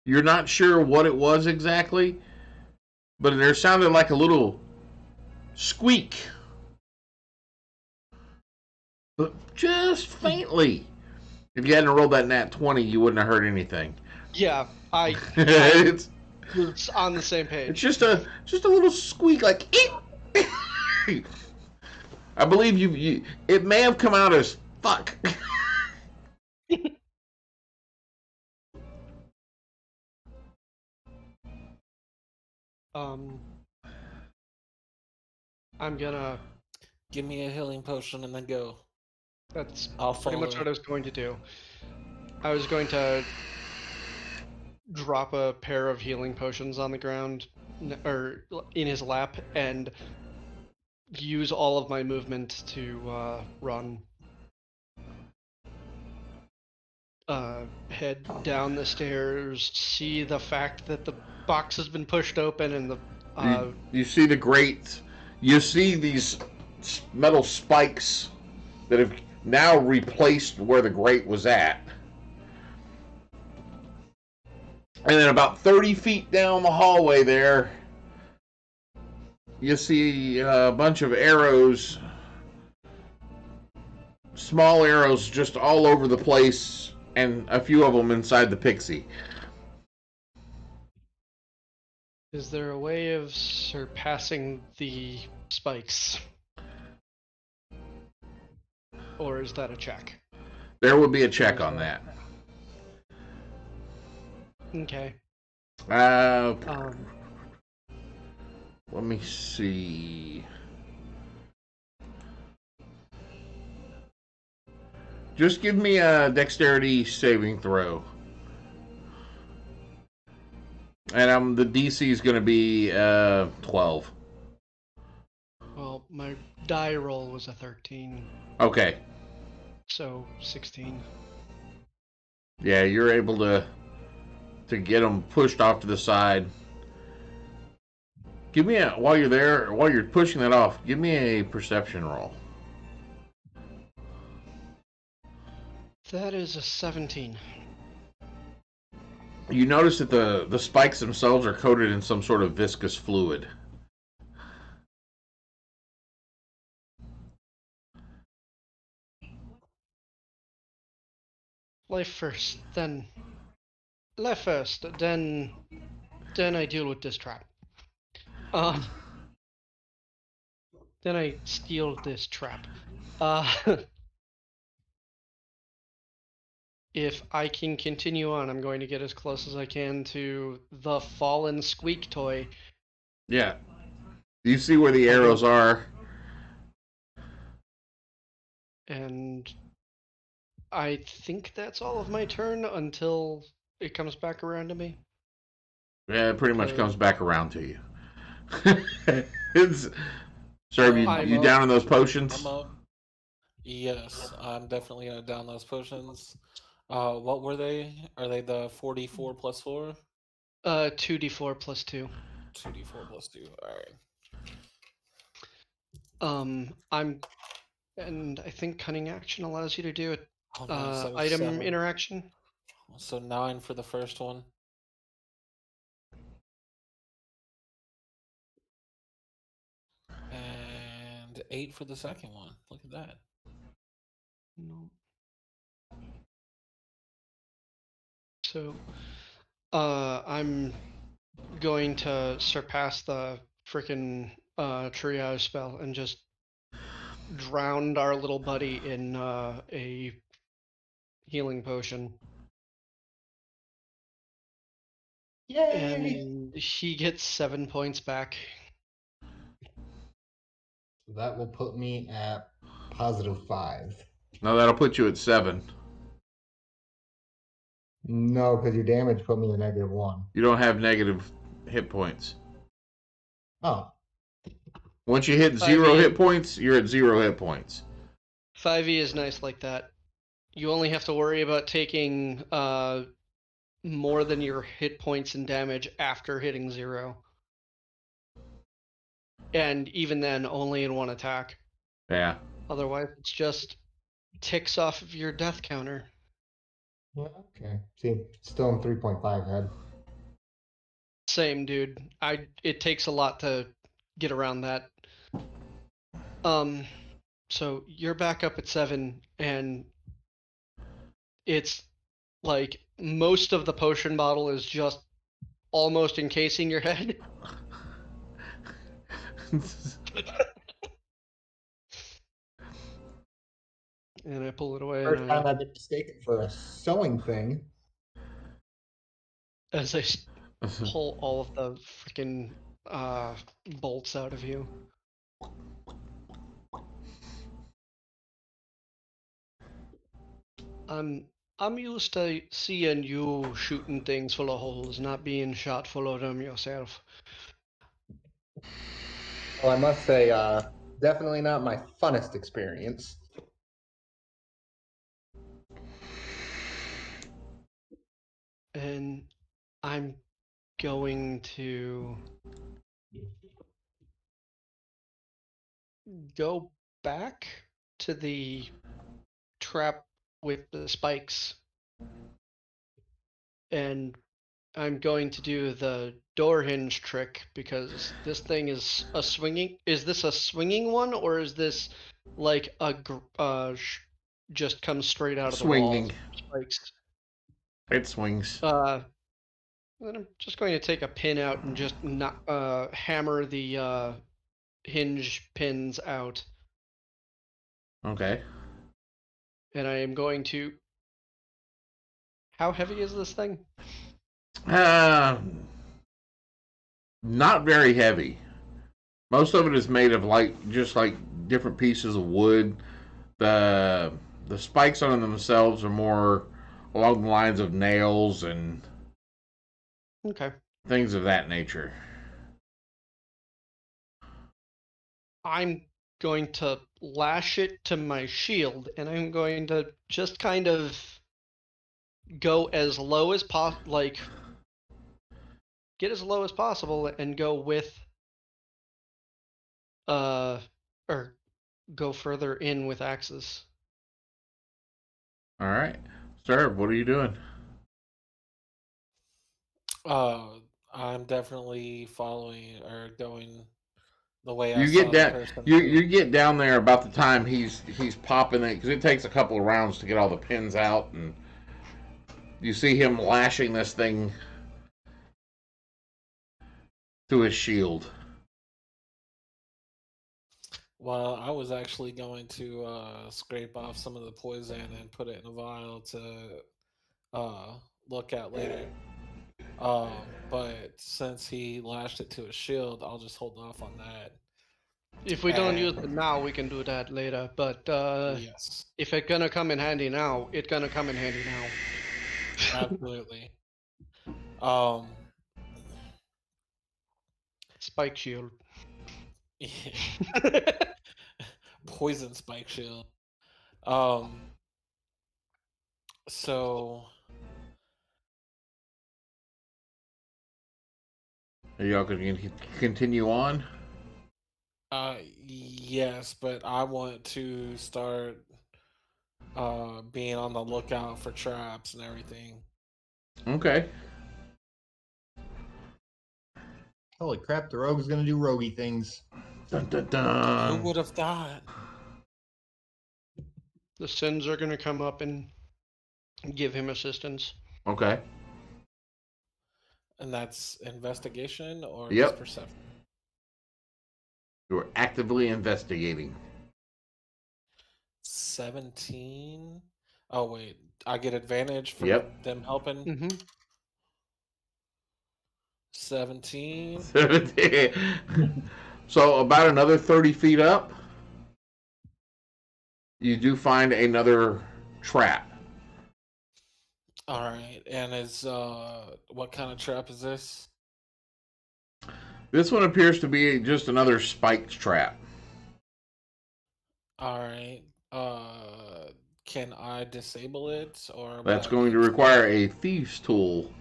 You're not sure what it was exactly, but there sounded like a little squeak. But just faintly. If you hadn't rolled that nat 20, you wouldn't have heard anything. Yeah, I it's was on the same page. it's just a little squeak, like eep. I believe you. It may have come out as fuck. I'm gonna. Give me a healing potion and then go. That's I'll pretty much follow. what I was going to do. I was going to drop a pair of healing potions on the ground, or in his lap, and use all of my movement to run. Head down the stairs, see the fact that the box has been pushed open, and the You see the grate. You see these metal spikes that have now replaced where the grate was at. And then about 30 feet down the hallway there, you see a bunch of arrows, small arrows just all over the place, and a few of them inside the pixie. Is there a way of surpassing the spikes? Or is that a check? There would be a check on that. Okay. Let me see. Just give me a dexterity saving throw. And the DC is going to be 12. Well, my die roll was a 13, Okay. so 16. Yeah, you're able to get them pushed off to the side. Give me while you're pushing that off, give me a perception roll. That is a 17. You notice that the spikes themselves are coated in some sort of viscous fluid. Life first, then I deal with this trap. Then I steal this trap. If I can continue on, I'm going to get as close as I can to the fallen squeak toy. Yeah. You see where the arrows are. And I think that's all of my turn until it comes back around to me. Yeah, it pretty much comes back around to you. Sir, you down in those potions? I'm up. Yes, I'm definitely gonna down those potions. What were they? Are they the 44 plus 4? 2d4 plus 2. 2d4 plus 2. Alright. And I think cunning action allows you to do it. Oh, nice. That was Item 7. interaction. So 9 for the first one. And 8 for the second one. Look at that. No. So, I'm going to surpass the frickin' triage spell and just drowned our little buddy in a healing potion. Yay! And he gets 7 points back. That will put me at +5. No, that'll put you at 7. No, because your damage put me at -1. You don't have negative hit points. Oh, Once you hit 5e. 0 hit points, you're at 0 hit points. 5e is nice like that. You only have to worry about taking more than your hit points and damage after hitting 0. And even then, only in one attack. Yeah. Otherwise, it's just ticks off of your death counter. yeah, okay. See, still in 3.5 head. Same, dude. It takes a lot to get around that. So you're back up at 7, and it's like most of the potion bottle is just almost encasing your head. And I pull it away First and time I've been mistaken for a sewing thing. as I pull all of the freaking bolts out of you. I'm used to seeing you shooting things full of holes, not being shot full of them yourself. Well, I must say, definitely not my funnest experience. And I'm going to go back to the trap with the spikes. And I'm going to do the door hinge trick because this thing is a swinging. Is this a swinging one or is this like a just comes straight out of Swinging. the wall? Spikes. It swings. Then I'm just going to take a pin out and just not hammer the hinge pins out. Okay. And I am going to. How heavy is this thing? Not very heavy. Most of it is made of just like different pieces of wood. The spikes on themselves are more along the lines of nails and Okay. things of that nature. I'm going to lash it to my shield, and I'm going to just kind of go as low as possible, like get as low as possible, and go with, or go further in with axes. All right, sir. What are you doing? I'm definitely following or going the way I You saw get the down. person. You get down there about the time he's popping it because it takes a couple of rounds to get all the pins out, and you see him lashing this thing to his shield. Well, I was actually going to scrape off some of the poison and put it in a vial to look at later. But since he lashed it to his shield, I'll just hold off on that. If we don't use it now, we can do that later. But Yes, if it's gonna come in handy now, it's gonna come in handy now. absolutely. Spike shield. Poison spike shield. So Are y'all going to continue on? yes, but I want to start being on the lookout for traps and everything. Okay. Holy crap, the rogue's gonna do roguey things. Dun, dun, dun. Who would have thought? The Sins are gonna come up and give him assistance. Okay. And that's investigation or Yep. just perception? You are actively investigating. 17. Oh wait, I get advantage for Yep. them helping. Mm-hmm. 17. 17. So about another 30 feet up, you do find another trap. All right. And is what kind of trap is this? This one appears to be just another spiked trap. All right. Can I disable it, or would That's I going need to require a thieves tool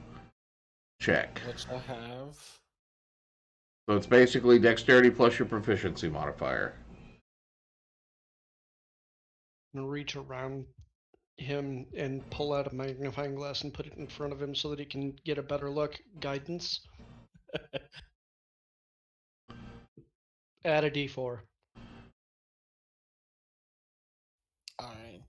check. which I have? So it's basically dexterity plus your proficiency modifier. I'm gonna reach around him and pull out a magnifying glass and put it in front of him so that he can get a better look. Guidance. Add a d4. All right.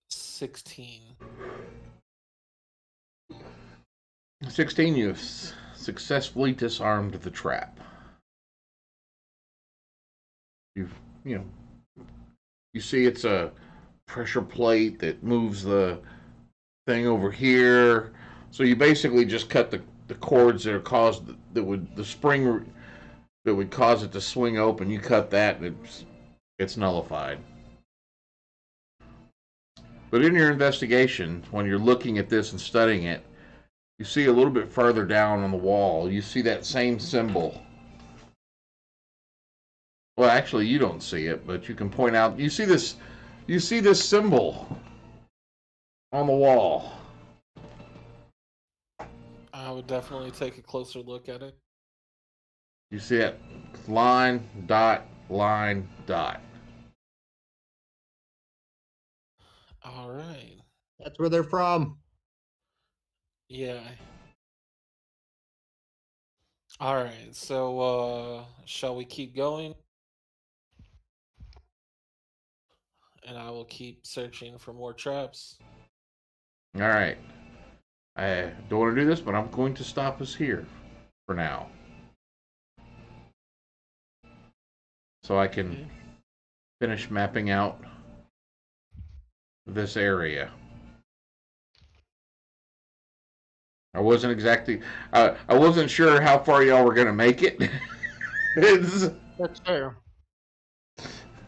$16. 16, you've successfully disarmed the trap. You see it's a pressure plate that moves the thing over here. So you basically just cut the cords that are caused the spring that would cause it to swing open. You cut that and it's nullified. But in your investigation, when you're looking at this and studying it, you see a little bit further down on the wall, you see that same symbol. Well, actually, you don't see it, but you can point out. You see this symbol on the wall. I would definitely take a closer look at it. You see it? Line, dot, line, dot. All right. That's where they're from. Yeah. All right. So, shall we keep going? And I will keep searching for more traps. All right. I don't want to do this, but I'm going to stop us here for now. So I can finish mapping out this area. I wasn't exactly, I wasn't sure how far y'all were going to make it. That's fair.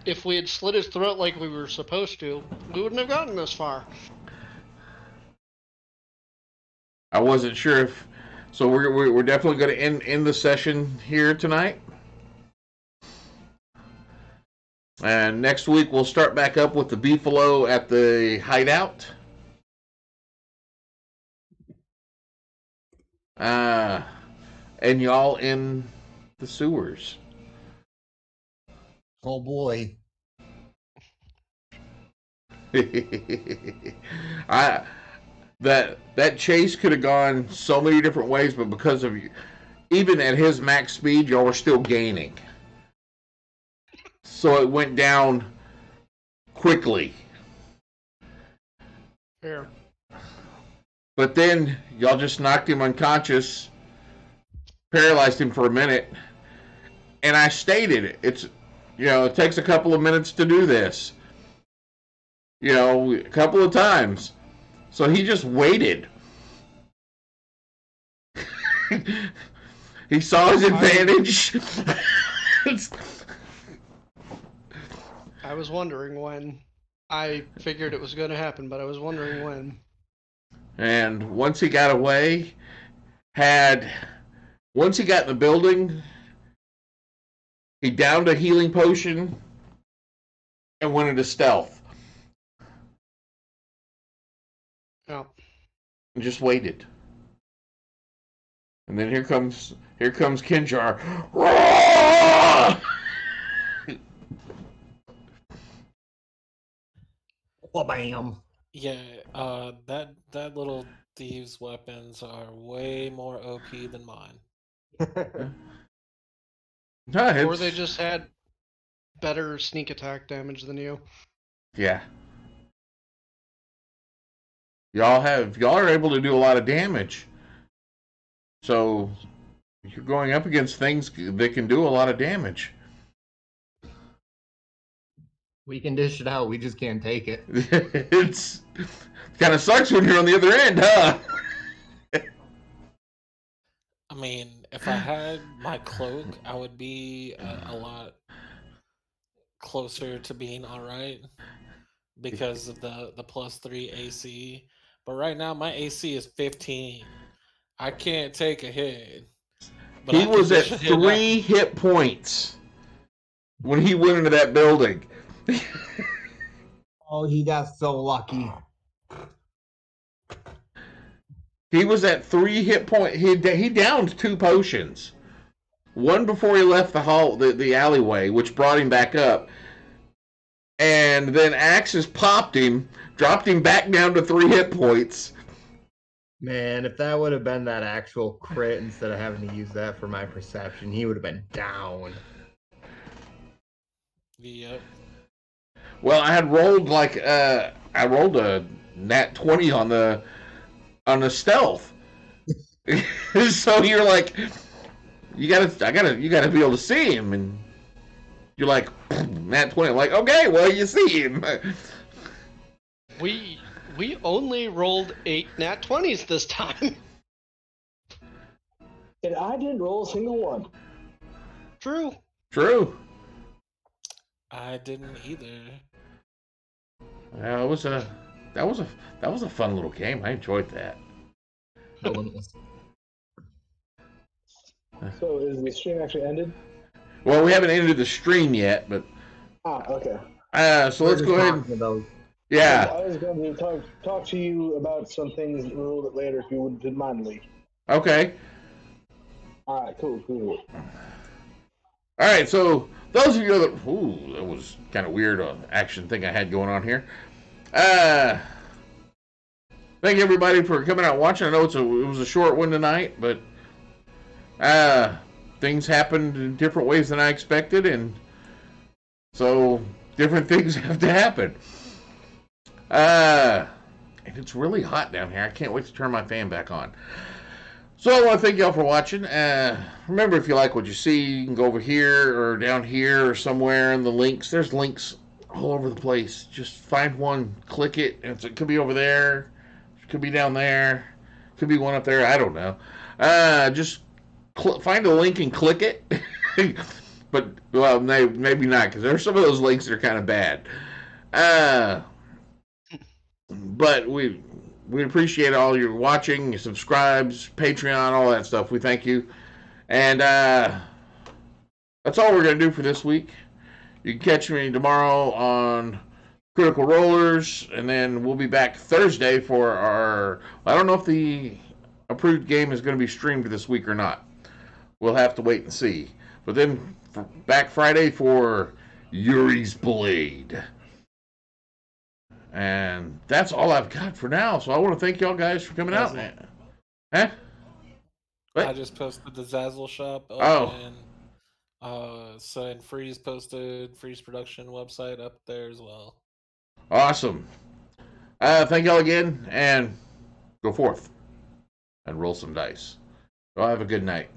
If we had slit his throat like we were supposed to, we wouldn't have gotten this far. I wasn't sure if, so we're definitely going to end the session here tonight. And next week we'll start back up with the beefalo at the hideout. And y'all in the sewers. Oh boy. That chase could have gone so many different ways, but because of you, even at his max speed, y'all were still gaining. So it went down quickly. Fair. But then y'all just knocked him unconscious, paralyzed him for a minute, and I stated it takes a couple of minutes to do this. A couple of times. So he just waited. He saw his advantage. I was wondering when. I figured it was going to happen, but I was wondering when. And once he got away, once he got in the building, he downed a healing potion and went into stealth. Yeah. And just waited. And then here comes Kinjar. Oh, bam. Yeah, that little thieves' weapons are way more OP than mine. Or they just had better sneak attack damage than you. Yeah. Y'all are able to do a lot of damage. So you're going up against things that can do a lot of damage. We can dish it out. We just can't take it. It's kind of sucks when you're on the other end, huh? I mean, if I had my cloak, I would be a lot closer to being all right because of the +3 AC. But right now, my AC is 15. I can't take a hit. But He I can was at dish a hit out. 3 hit points when he went into that building. Oh, he got so lucky. He was at 3 hit points. He downed 2 potions. One before he left the alleyway, which brought him back up. And then Axis popped him, dropped him back down to 3 hit points. Man, if that would have been that actual crit instead of having to use that for my perception, he would have been down. Yep. Well, I had rolled I rolled a nat 20 on the stealth. So you're like, you gotta be able to see him, and you're like, nat 20. I'm like, okay, well, you see him. We only rolled 8 nat 20s this time. And I didn't roll a single one. True. True. I didn't either. That was a fun little game. I enjoyed that. So is the stream actually ended? Well, we haven't ended the stream yet, but Okay. so let's go ahead. Yeah. I was going to talk to you about some things a little bit later if you wouldn't mind, Lee. Okay. All right, cool. All right, so those of you that was kind of weird action thing I had going on here. Thank you everybody for coming out and watching. I know it was a short one tonight, but things happened in different ways than I expected, and so different things have to happen. And it's really hot down here. I can't wait to turn my fan back on. So I want to thank y'all for watching. Remember, if you like what you see, you can go over here or down here or somewhere in the links. There's links all over the place. Just find one, click it. It could be over there. It could be down there. Could be one up there. I don't know. Just find a link and click it. But, well, maybe not, because there's some of those links that are kind of bad. But we appreciate all your watching, your subscribes, Patreon, all that stuff. We thank you. And that's all we're going to do for this week. You can catch me tomorrow on Critical Rollers, and then we'll be back Thursday for our... I don't know if the approved game is going to be streamed this week or not. We'll have to wait and see. But then back Friday for Yuri's Blade. And that's all I've got for now. So I want to thank y'all guys for coming out. Huh? What? I just posted the Zazzle shop. And Freeze posted Freeze Production website up there as well. Awesome. Thank y'all again, and go forth and roll some dice. Y'all have a good night.